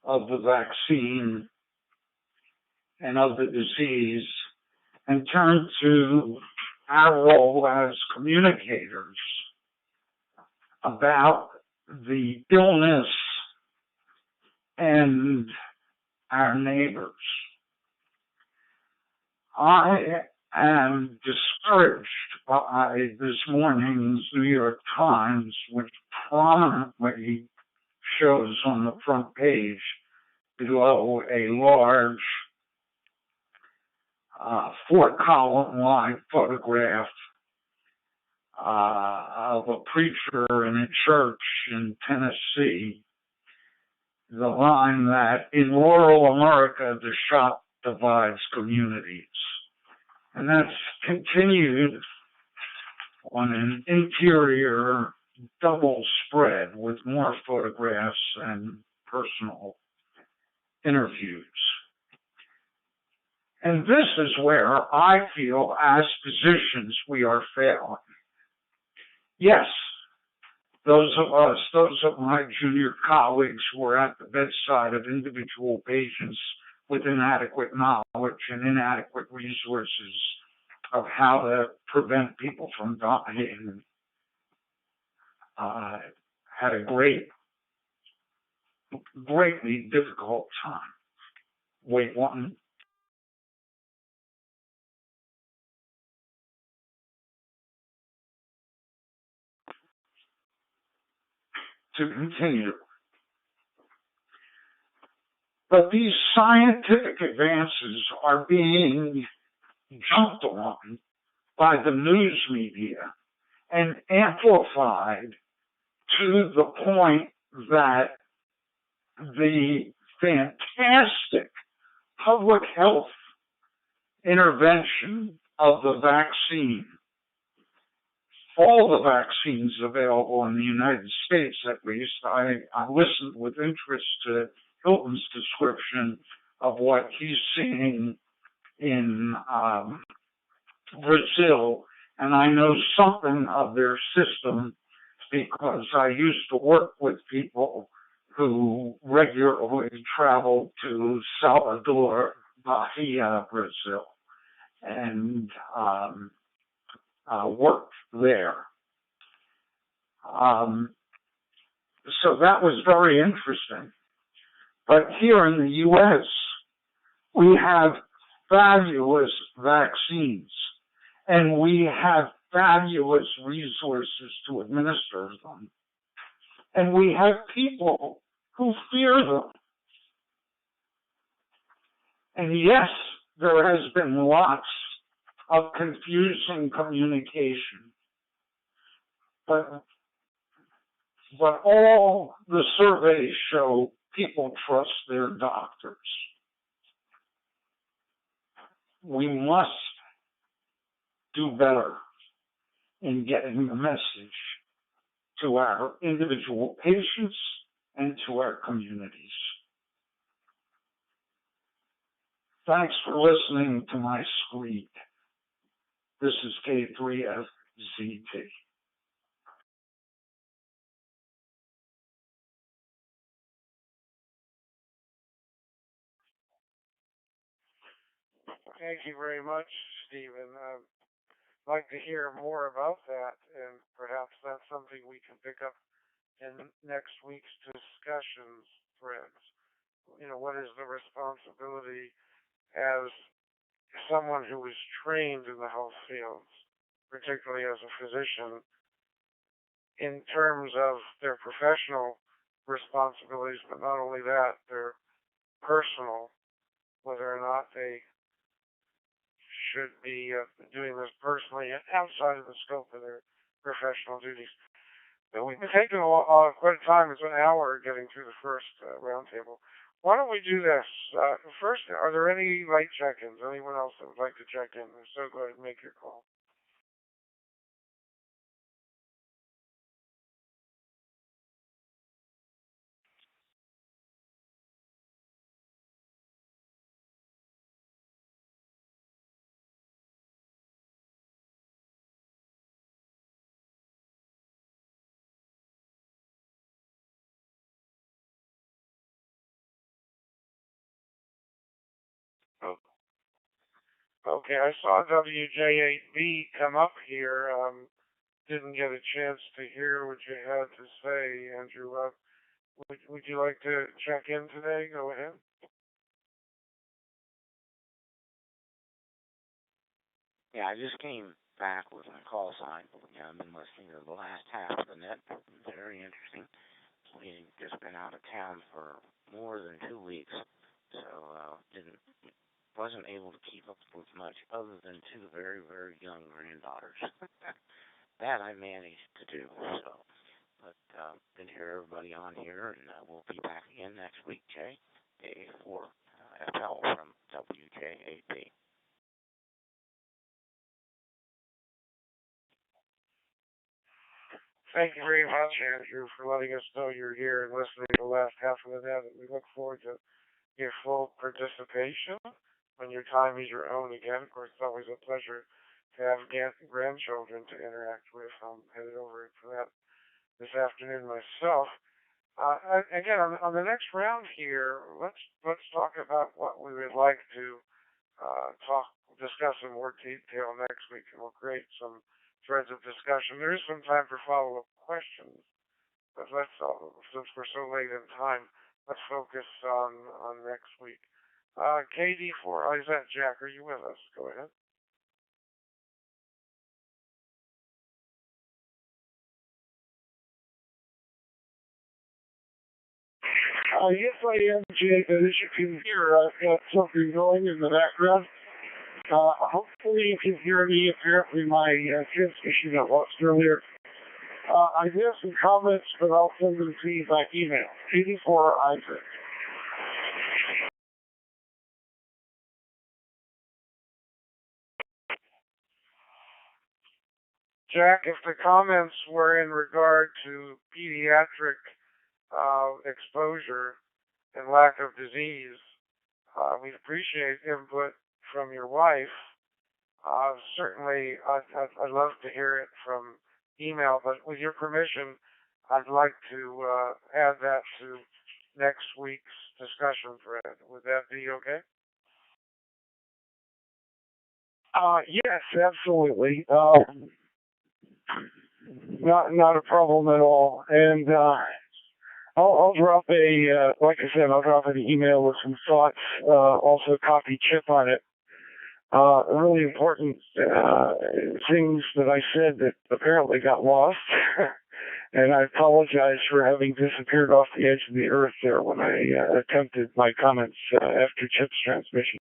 of the vaccine and of the disease and turn to our role as communicators about the illness and our neighbors. I am discouraged by this morning's New York Times, which prominently shows on the front page below a large 4-column wide photograph of a preacher in a church in Tennessee the line that in rural America, the shop divides communities. And that's continued on an interior double spread with more photographs and personal interviews. And this is where I feel, as physicians, we are failing. Yes, those of my junior colleagues who are at the bedside of individual patients with inadequate knowledge and inadequate resources of how to prevent people from dying had a greatly difficult time. Wait one. To continue. But these scientific advances are being jumped on by the news media and amplified to the point that the fantastic public health intervention of the vaccine, all the vaccines available in the United States at least, I listened with interest to Hilton's description of what he's seeing in Brazil, and I know something of their system because I used to work with people who regularly traveled to Salvador, Bahia, Brazil, and worked there. So that was very interesting. But here in the U.S., we have fabulous vaccines, and we have fabulous resources to administer them. And we have people who fear them. And yes, there has been lots of confusing communication. But all the surveys show people trust their doctors. We must do better in getting the message to our individual patients and to our communities. Thanks for listening to my screed. This is K3FZT. Thank you very much, Stephen. I'd like to hear more about that, and perhaps that's something we can pick up in next week's discussions threads. You know, what is the responsibility as someone who is trained in the health fields, particularly as a physician, in terms of their professional responsibilities, but not only that, their personal, whether or not they should be doing this personally outside of the scope of their professional duties. But we've been taking quite a time. It's an hour getting through the first roundtable. Why don't we do this? First, are there any light check-ins? Anyone else that would like to check in? If so, go ahead and make your call. Okay, I saw WJ8B come up here. Didn't get a chance to hear what you had to say, Andrew. Would you like to check in today? Go ahead. Yeah, I just came back with my call sign. Yeah, I've been listening to the last half of the net. Very interesting. We've just been out of town for more than 2 weeks, so wasn't able to keep up with much other than 2 very, very young granddaughters. That I managed to do. So But good to hear everybody on here, and we'll be back again next week, Jay, for FL from WJAP. Thank you very much, Andrew, for letting us know you're here and listening to the last half of the net. We look forward to your full participation when your time is your own again. Of course, it's always a pleasure to have grandchildren to interact with. I'm headed over for that this afternoon myself. Again, on the next round here, let's talk about what we would like to discuss in more detail next week, and we'll create some threads of discussion. There is some time for follow-up questions, but since we're so late in time, let's focus on next week. KD4, is that Jack? Are you with us? Go ahead. Yes, I am, Jay. As you can hear, I've got something going in the background. Hopefully you can hear me. Apparently my transmission got lost earlier. I have some comments, but I'll send them to you by email. 84 Isaac. Jack, if the comments were in regard to pediatric exposure and lack of disease, we'd appreciate input from your wife. Certainly, I'd love to hear it from email, but with your permission, I'd like to add that to next week's discussion thread. Would that be okay? Yes, absolutely. Not a problem at all. And I'll drop like I said, I'll drop an email with some thoughts. Also copy Chip on it. Really important things that I said that apparently got lost. And I apologize for having disappeared off the edge of the earth there when I attempted my comments after Chip's transmission.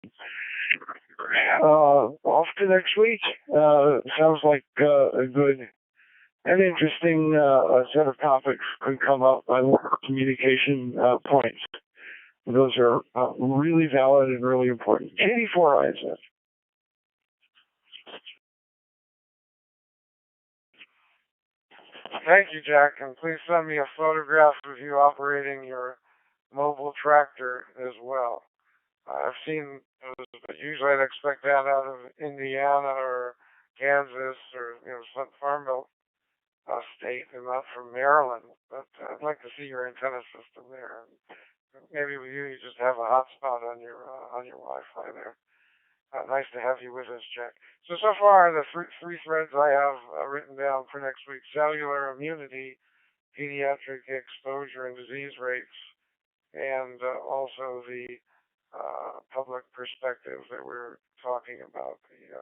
Off to next week. Sounds like a good and interesting set of topics could come up by communication points. Those are really valid and really important. 84 Isaac. Thank you, Jack, and please send me a photograph of you operating your mobile tractor as well. I've seen those, but usually I'd expect that out of Indiana or Kansas or some farm belt state, and not from Maryland. But I'd like to see your antenna system there. Maybe with you just have a hotspot on your Wi-Fi there. Nice to have you with us, Jack. So far, the three threads I have written down for next week: cellular immunity, pediatric exposure and disease rates, and also the public perspective that we're talking about, the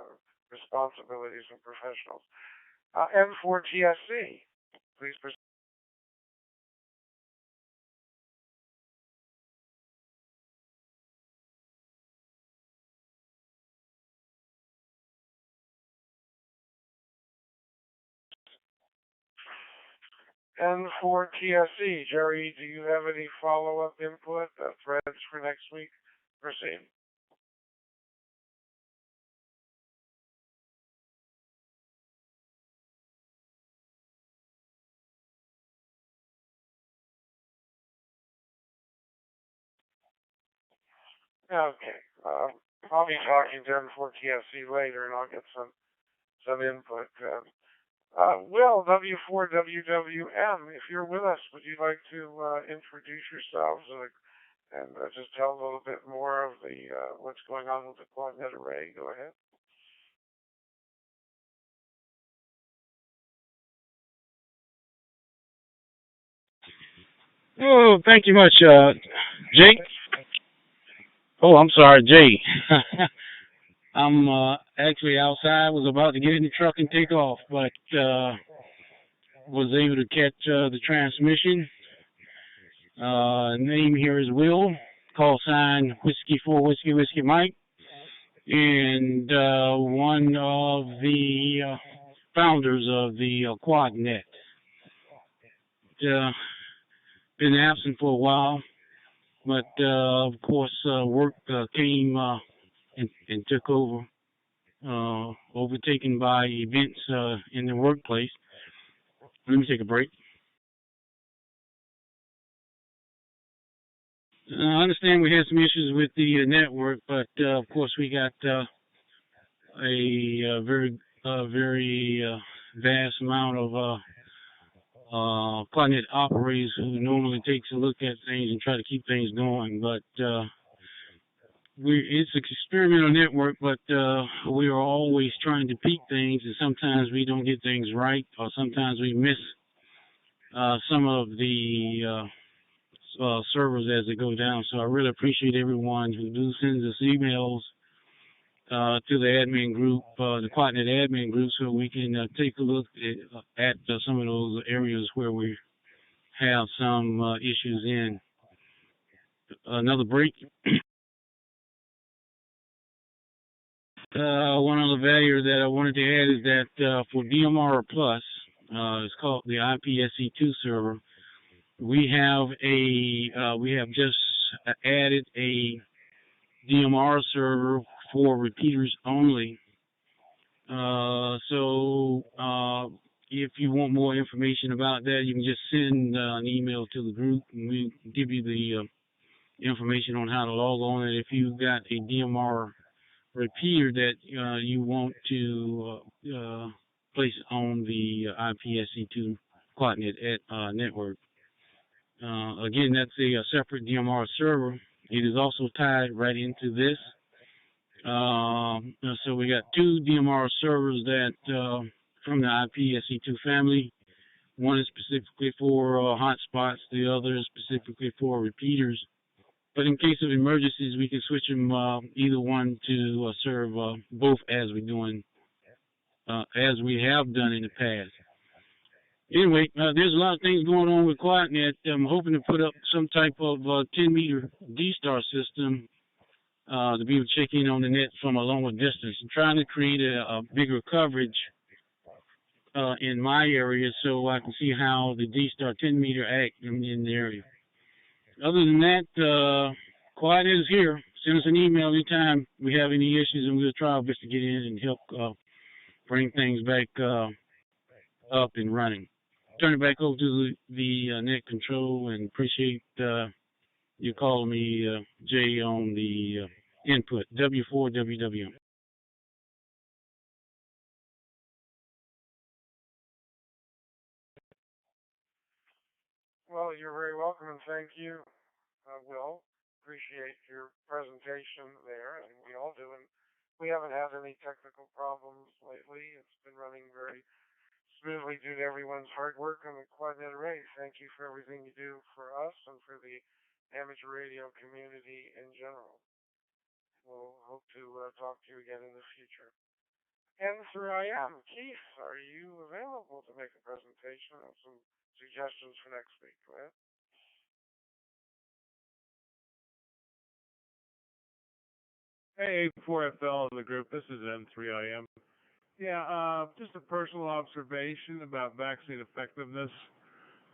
responsibilities of professionals. M4TSC, please proceed. N4TSC, Jerry, do you have any follow-up input, threads for next week? Proceed. Okay. I'll be talking to M4TSC later, and I'll get some input. Will, W4WWM, if you're with us, would you like to introduce yourselves and just tell a little bit more of the what's going on with the QuadNet array? Go ahead. Oh, thank you much, Jake. Oh, I'm sorry, Jay. I'm actually outside, was about to get in the truck and take off, but was able to catch the transmission. Name here is Will, call sign Whiskey 4 Whiskey Whiskey Mike, and one of the founders of the QuadNet. been absent for a while, but of course work came and took over, overtaken by events in the workplace. Let me take a break. I understand we had some issues with the network, but of course we got a very vast amount of Quadnet operators who normally takes a look at things and try to keep things going. But it's an experimental network, but we are always trying to peak things, and sometimes we don't get things right, or sometimes we miss some of the servers as they go down. So I really appreciate everyone who sends us emails to the admin group, the Quadnet admin group, so we can take a look at some of those areas where we have some issues in. Another break. One other value that I wanted to add is that for DMR Plus, it's called the IPSC2 server. We have just added a DMR server for repeaters only. So if you want more information about that, you can just send an email to the group, and we give you the information on how to log on. And if you've got a DMR repeater that you want to place on the IPSC2 Quadnet network. Again, that's a separate DMR server. It is also tied right into this. So we got two DMR servers that from the IPSC2 family. One is specifically for hotspots. The other is specifically for repeaters. But in case of emergencies, we can switch them either one to serve both as we have done in the past. Anyway, there's a lot of things going on with Quadnet. I'm hoping to put up some type of 10-meter D-Star system to be able to check in on the net from a longer distance. I'm trying to create a bigger coverage in my area so I can see how the D-Star 10-meter act in the area. Other than that, Quadnet is here. Send us an email anytime we have any issues, and we'll try our best to get in and help bring things back up and running. Turn it back over to the net control, and appreciate you calling me, Jay, on the input, W4WW. Well, you're very welcome, and thank you, Will. Appreciate your presentation there, and we all do. And we haven't had any technical problems lately. It's been running very smoothly due to everyone's hard work on the Quadnet array. Thank you for everything you do for us and for the amateur radio community in general. We'll hope to talk to you again in the future. And here I am. Keith, are you available to make a presentation and some suggestions for next week? Go ahead. Hey, 4FL in the group. This is N3IM. Yeah, just a personal observation about vaccine effectiveness.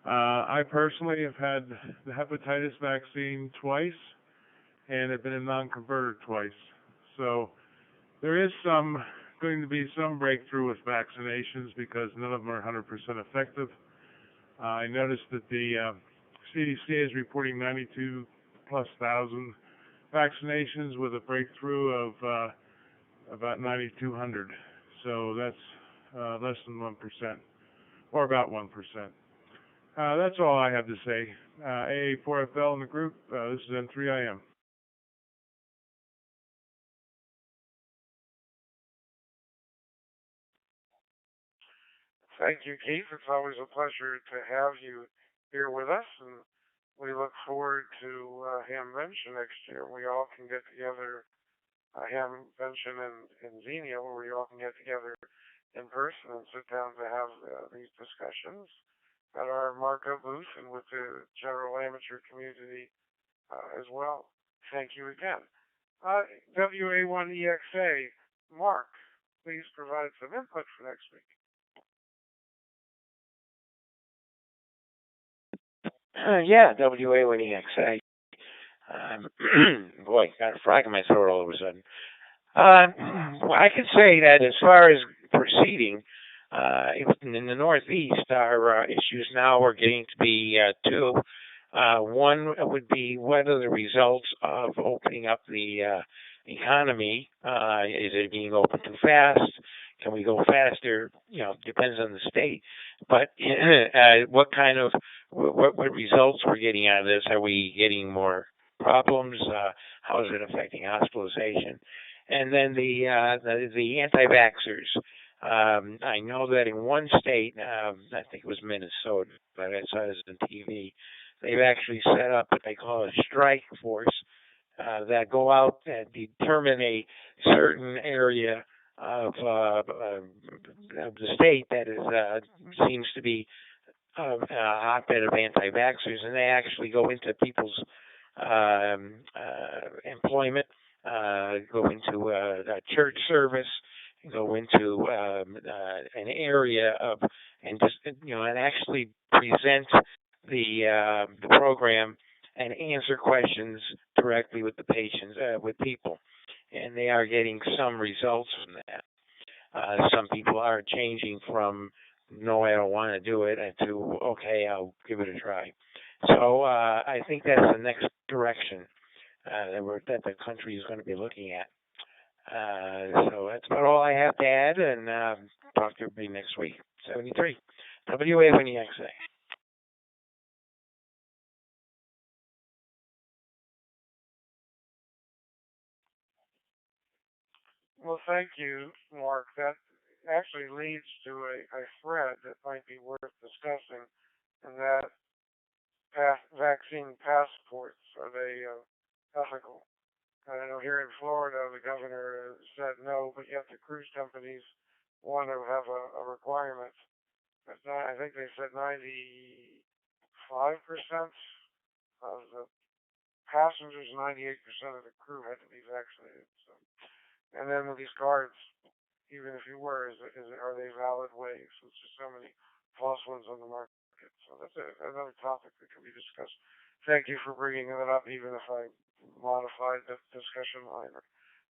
I personally have had the hepatitis vaccine twice, and have been a non-converter twice. So there is going to be some breakthrough with vaccinations because none of them are 100% effective. I noticed that the CDC is reporting 92,000+ vaccinations with a breakthrough of about 9,200. So that's less than 1%, or about 1%. That's all I have to say. AA4FL in the group. This is N3IM. Thank you, Keith. It's always a pleasure to have you here with us, and we look forward to Hamvention next year. We all can get together, Hamvention in Xenia, where we all can get together in person and sit down to have these discussions at our markup booth and with the general amateur community as well. Thank you again. WA1EXA, Mark, please provide some input for next week. Yeah, WA winning XA. Boy, got a frog in my throat all of a sudden. Well, I can say that as far as proceeding, in the Northeast, our issues now are getting to be two. One would be what are the results of opening up the economy? Is it being opened too fast? Can we go faster? Depends on the state. But what kind of what results we're getting out of this? Are we getting more problems? How is it affecting hospitalization? And then the anti-vaxxers. I know that in one state, I think it was Minnesota, but I saw this on TV. They've actually set up what they call a strike force that go out and determine a certain area of the state that is seems to be a hotbed of anti-vaxxers, and they actually go into people's employment, go into a church service, go into an area of, and just and actually present the program and answer questions directly with the patients, with people, and they are getting some results from that. Some people are changing from no, I don't want to do it, and to okay, I'll give it a try. So I think that's the next direction that the country is going to be looking at. So that's about all I have to add, and talk to everybody next week. 73. WA Winnie XA. Well, thank you, Mark. That actually leads to a thread that might be worth discussing, and that vaccine passports, are they ethical? I know here in Florida, the governor said no, but yet the cruise companies want to have a requirement. But I think they said 95% of the passengers, 98% of the crew had to be vaccinated. So, and then with these cards, even if you were, are they valid ways? Since there's so many false ones on the market. So that's another topic that can be discussed. Thank you for bringing that up, even if I modified the discussion line.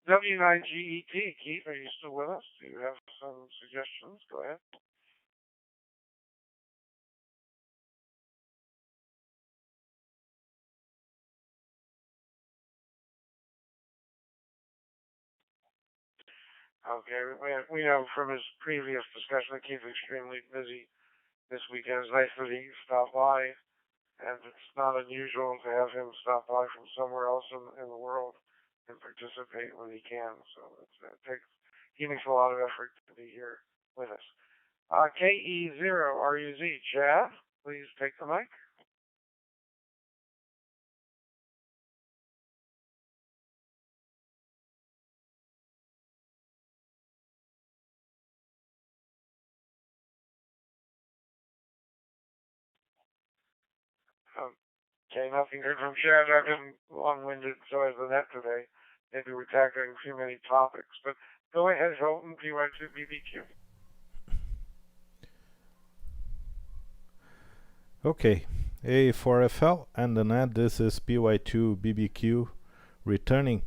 W9GET, Keith, are you still with us? Do you have some suggestions? Go ahead. Okay, we know from his previous discussion that Keith's extremely busy this weekend. It's nice that he stopped by, and it's not unusual to have him stop by from somewhere else in the world and participate when he can. So he makes a lot of effort to be here with us. KE0RUZ, Chad, please take the mic. Okay, nothing heard from Chad. I've been long-winded, so is the net today. Maybe we're tackling too many topics. But go ahead, Hilton, PY2BBQ. Okay, A4FL and the net, this is PY2BBQ returning.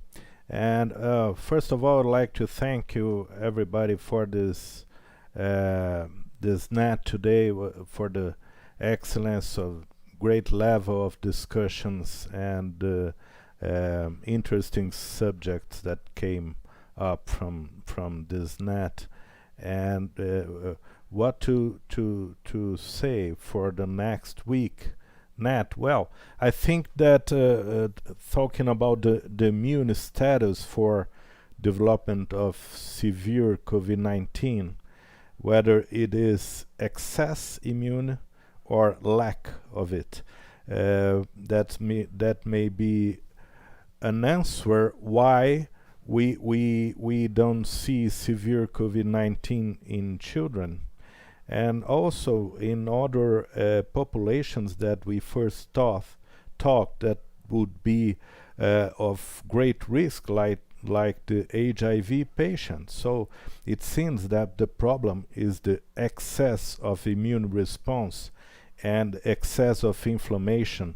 And first of all, I'd like to thank you, everybody, for this net today, for the excellence of great level of discussions and interesting subjects that came up from this net, and what to say for the next week net. Well, I think that talking about the immune status for development of severe COVID-19, whether it is excess immune or lack of it, that may be an answer why we don't see severe COVID-19 in children, and also in other populations that we first thought that would be of great risk, like the HIV patients. So it seems that the problem is the excess of immune response, and excess of inflammation.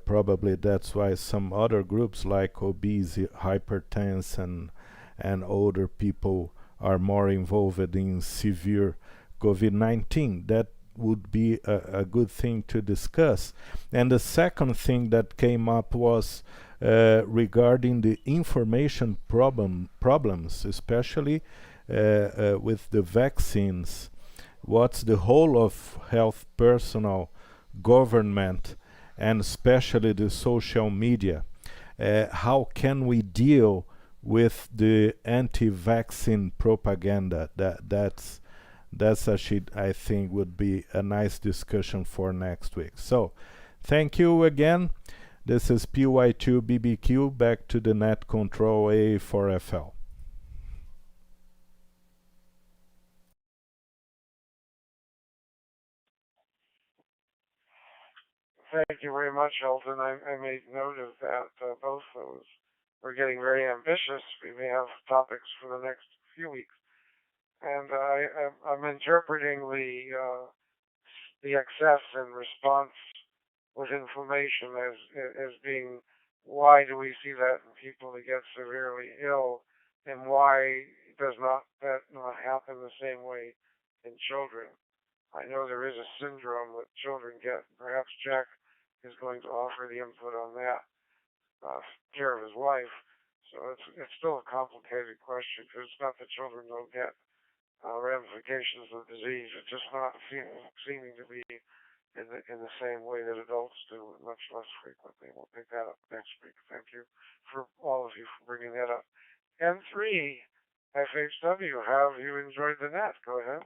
Probably that's why some other groups like obese, hypertension, and older people are more involved in severe COVID-19. That would be a good thing to discuss. And the second thing that came up was regarding the information problems, especially with the vaccines. What's the whole of health personnel, government, and especially the social media? How can we deal with the anti-vaccine propaganda? That's actually, I think, would be a nice discussion for next week. So, thank you again. This is PY2BBQ, back to the net control A4FL. Thank you very much, Elton. I made note of that. Both those. We're getting very ambitious. We may have topics for the next few weeks. And I'm interpreting the excess in response with inflammation as being, why do we see that in people that get severely ill, and why does that not happen the same way in children? I know there is a syndrome that children get. Perhaps Jack is going to offer the input on that, care of his wife. So it's still a complicated question, because it's not that children don't get ramifications of disease. It's just not seeming to be in the same way that adults do, much less frequently. We'll pick that up next week. Thank you for all of you for bringing that up. N3, FHW, have you enjoyed the net? Go ahead.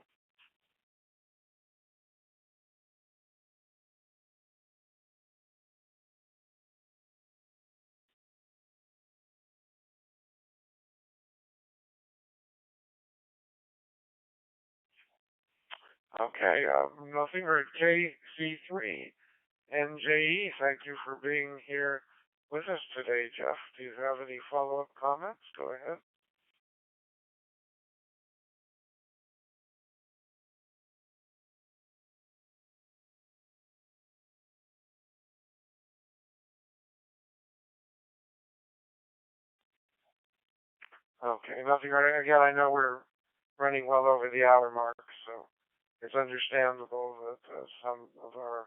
Okay, nothing heard. KC3. NJE, thank you for being here with us today, Jeff. Do you have any follow-up comments? Go ahead. Okay, nothing right. Again, I know we're running well over the hour mark, so it's understandable that some of our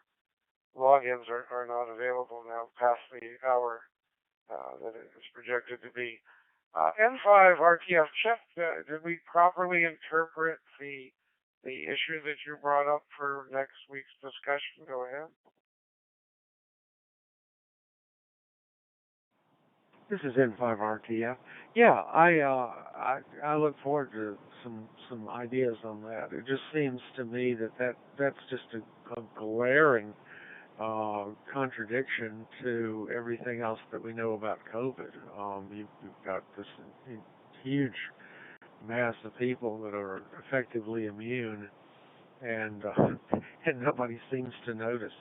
logins are not available now past the hour that it is projected to be. N5 RTF, Jeff, did we properly interpret the issue that you brought up for next week's discussion? Go ahead. This is N5RTF. Yeah, I look forward to some ideas on that. It just seems to me that's just a glaring contradiction to everything else that we know about COVID. You've got this huge mass of people that are effectively immune, and nobody seems to notice.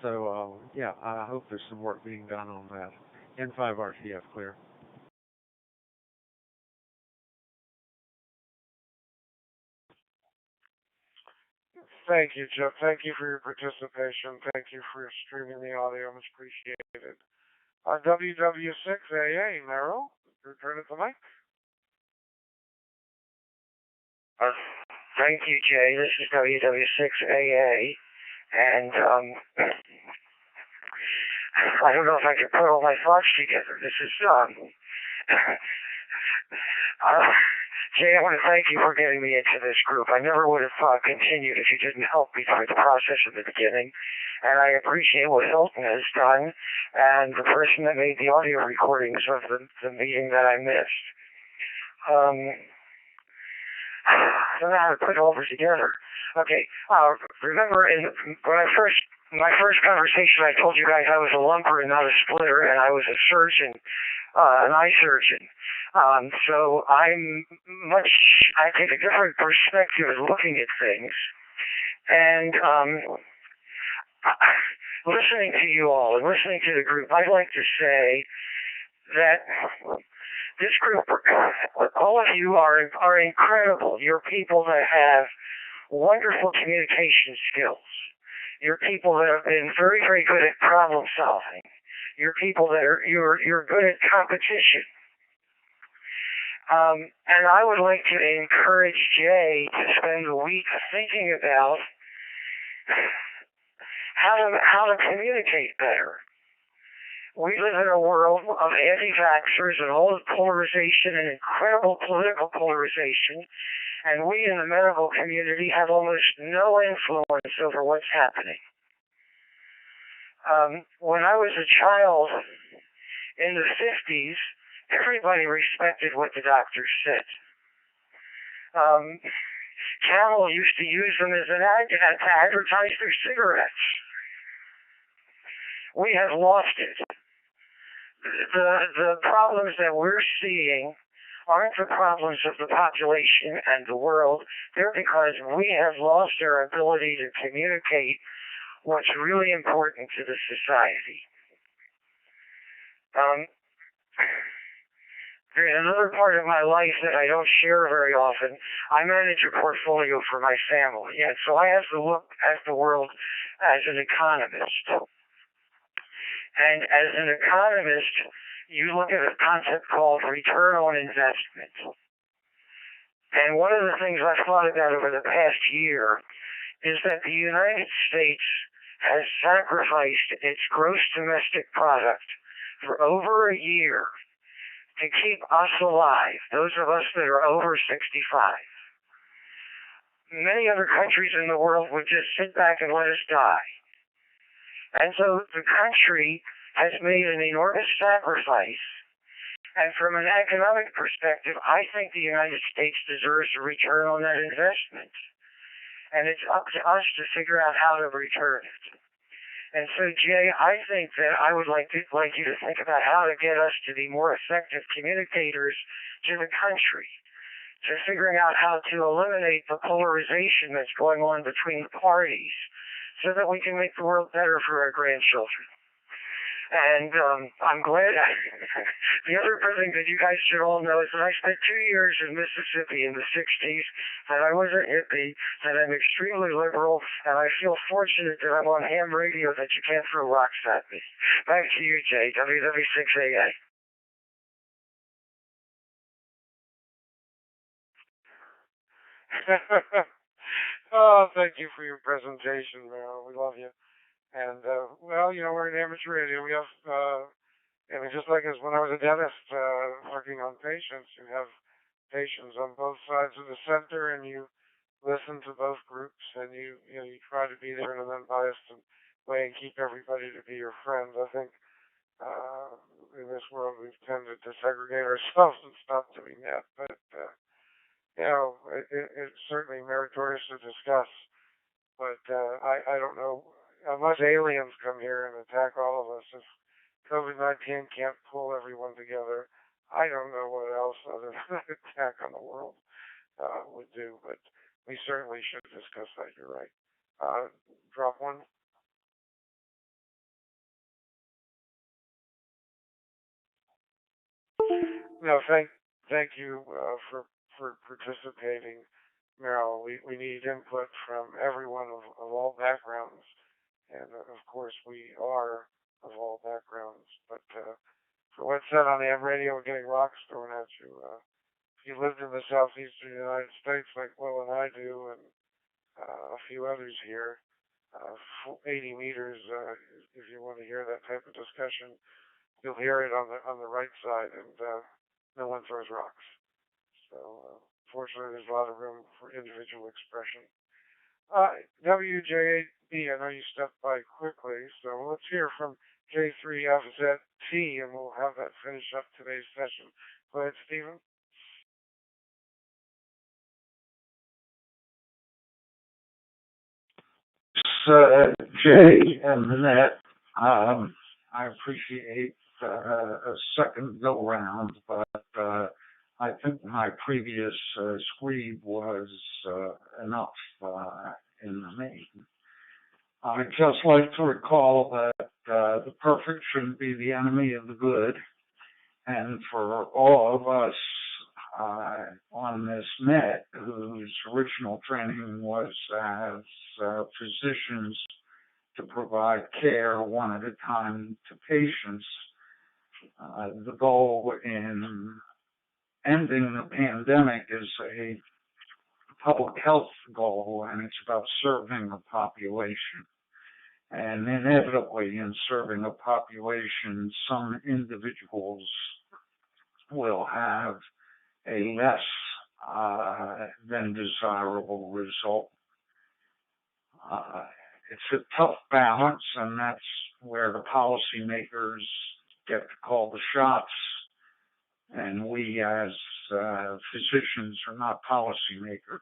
So yeah, I hope there's some work being done on that. N5RTF, clear. Thank you, Jeff. Thank you for your participation. Thank you for streaming the audio. Much appreciated. WW6AA, Merrill, return at the mic. Thank you, Jay. This is WW6AA, and I don't know if I can put all my thoughts together. This is Jay, I want to thank you for getting me into this group. I never would have continued if you didn't help me through the process at the beginning. And I appreciate what Hilton has done and the person that made the audio recordings of the meeting that I missed. I don't know how to put it all together. Okay, remember my first conversation, I told you guys I was a lumper and not a splitter, and I was a surgeon, an eye surgeon. So I take a different perspective of looking at things. And listening to you all and listening to the group, I'd like to say that this group, all of you are incredible. You're people that have wonderful communication skills. You're people that have been very, very good at problem solving. You're people that are you're good at competition. And I would like to encourage Jay to spend a week thinking about how to communicate better. We live in a world of anti-vaxxers and all the polarization and incredible political polarization, and we in the medical community have almost no influence over what's happening. When I was a child in the 50s, everybody respected what the doctors said. Camel used to use them as an ad to advertise their cigarettes. We have lost it. The problems that we're seeing aren't the problems of the population and the world. They're because we have lost our ability to communicate what's really important to the society. Another part of my life that I don't share very often, I manage a portfolio for my family, and so I have to look at the world as an economist. And as an economist, you look at a concept called return on investment. And one of the things I've thought about over the past year is that the United States has sacrificed its gross domestic product for over a year to keep us alive, those of us that are over 65. Many other countries in the world would just sit back and let us die. And so the country has made an enormous sacrifice. And from an economic perspective, I think the United States deserves a return on that investment. And it's up to us to figure out how to return it. And so, Jay, I think that I would like you to think about how to get us to be more effective communicators to the country, to figuring out how to eliminate the polarization that's going on between the parties, so that we can make the world better for our grandchildren. And I'm glad. The other thing that you guys should all know is that I spent 2 years in Mississippi in the 60s, and I was a hippie, and I'm extremely liberal, and I feel fortunate that I'm on ham radio that you can't throw rocks at me. Back to you, Jay, WW6AA. Oh, thank you for your presentation, Meryl. We love you. And, well, we're in amateur radio. We have, just like as when I was a dentist, working on patients, you have patients on both sides of the center, and you listen to both groups, and you try to be there in an unbiased way and keep everybody to be your friend. I think, in this world, we've tended to segregate ourselves and stop doing that. But, it's certainly meritorious to discuss. But I don't know, unless aliens come here and attack all of us, if COVID-19 can't pull everyone together, I don't know what else other than an attack on the world would do. But we certainly should discuss that, you're right. Drop one. No, thank you for participating, Meryl. We need input from everyone of all backgrounds, and of course we are of all backgrounds. But for what's said on AM radio, we're getting rocks thrown at you. If you lived in the southeastern United States like Will and I do, and a few others here, 80 meters, if you want to hear that type of discussion, you'll hear it on the right side, and no one throws rocks. So, fortunately, there's a lot of room for individual expression. WJAB, I know you stepped by quickly, so let's hear from J3FZT, and we'll have that finish up today's session. Go ahead, Stephen. Jay and Annette, I appreciate a second go round, but I think my previous screed was enough in the main. I'd just like to recall that the perfect shouldn't be the enemy of the good, and for all of us on this net whose original training was as physicians to provide care one at a time to patients. The goal in ending the pandemic is a public health goal, and it's about serving the population. And inevitably, in serving a population, some individuals will have a less than desirable result. It's a tough balance, and that's where the policymakers get to call the shots. And we, as physicians, are not policymakers,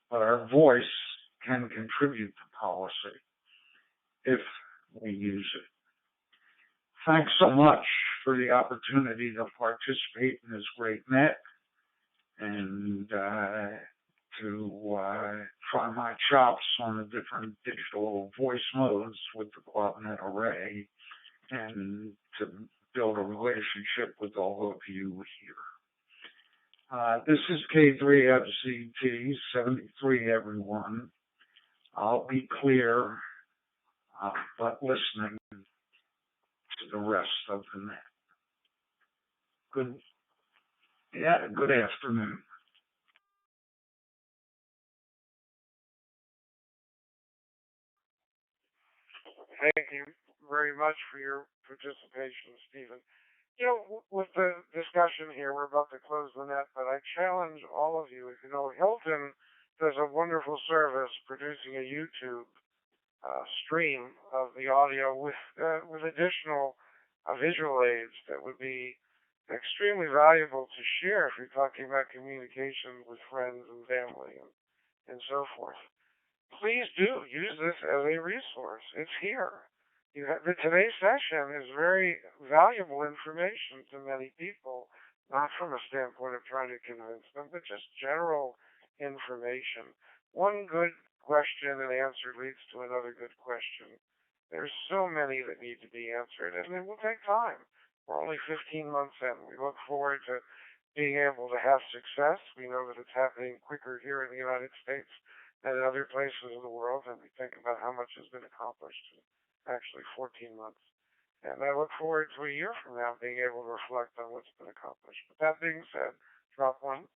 but our voice can contribute to policy if we use it. Thanks so much for the opportunity to participate in this great net and to try my chops on the different digital voice modes with the QuadNet array and to build a relationship with all of you here. This is K3FZT 73, everyone. I'll be clear, but listening to the rest of the net. Good afternoon. Thank you very much for your participation, Stephen. You know, with the discussion here, we're about to close the net, but I challenge all of you. You know, Hilton does a wonderful service producing a YouTube stream of the audio with additional visual aids that would be extremely valuable to share if you're talking about communication with friends and family and so forth. Please do use this as a resource. It's here. Today's session is very valuable information to many people, not from a standpoint of trying to convince them, but just general information. One good question and answer leads to another good question. There's so many that need to be answered, and it will take time. We're only 15 months in. We look forward to being able to have success. We know that it's happening quicker here in the United States than in other places in the world, and we think about how much has been accomplished in actually 14 months. And I look forward to a year from now being able to reflect on what's been accomplished. But that being said, drop one.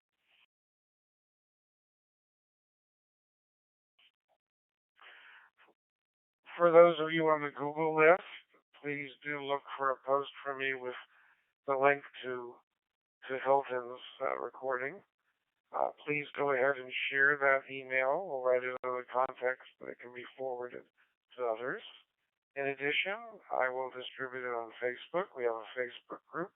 For those of you on the Google list, please do look for a post from me with the link to Hilton's recording. Please go ahead and share that email. We'll write it in the context that it can be forwarded to others. In addition, I will distribute it on Facebook. We have a Facebook group.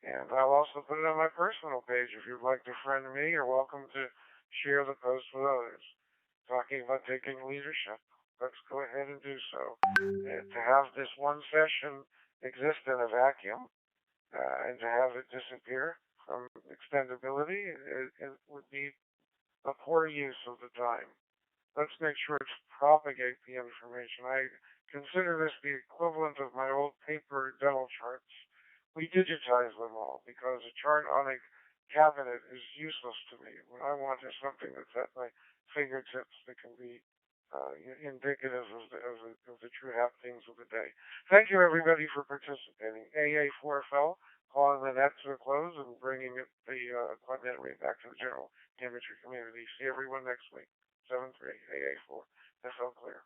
And I'll also put it on my personal page. If you'd like to friend me, you're welcome to share the post with others. Talking about taking leadership. Let's go ahead and do so. To have this one session exist in a vacuum and to have it disappear from extendability, it would be a poor use of the time. Let's make sure to propagate the information. I consider this the equivalent of my old paper dental charts. We digitize them all because a chart on a cabinet is useless to me. What I want is something that's at my fingertips that can be indicative of the true happenings of the day. Thank you, everybody, for participating. AA4FL, calling the net to a close and bringing the QuadNet rate back to the general amateur community. See everyone next week. 7-3, AA4, FL clear.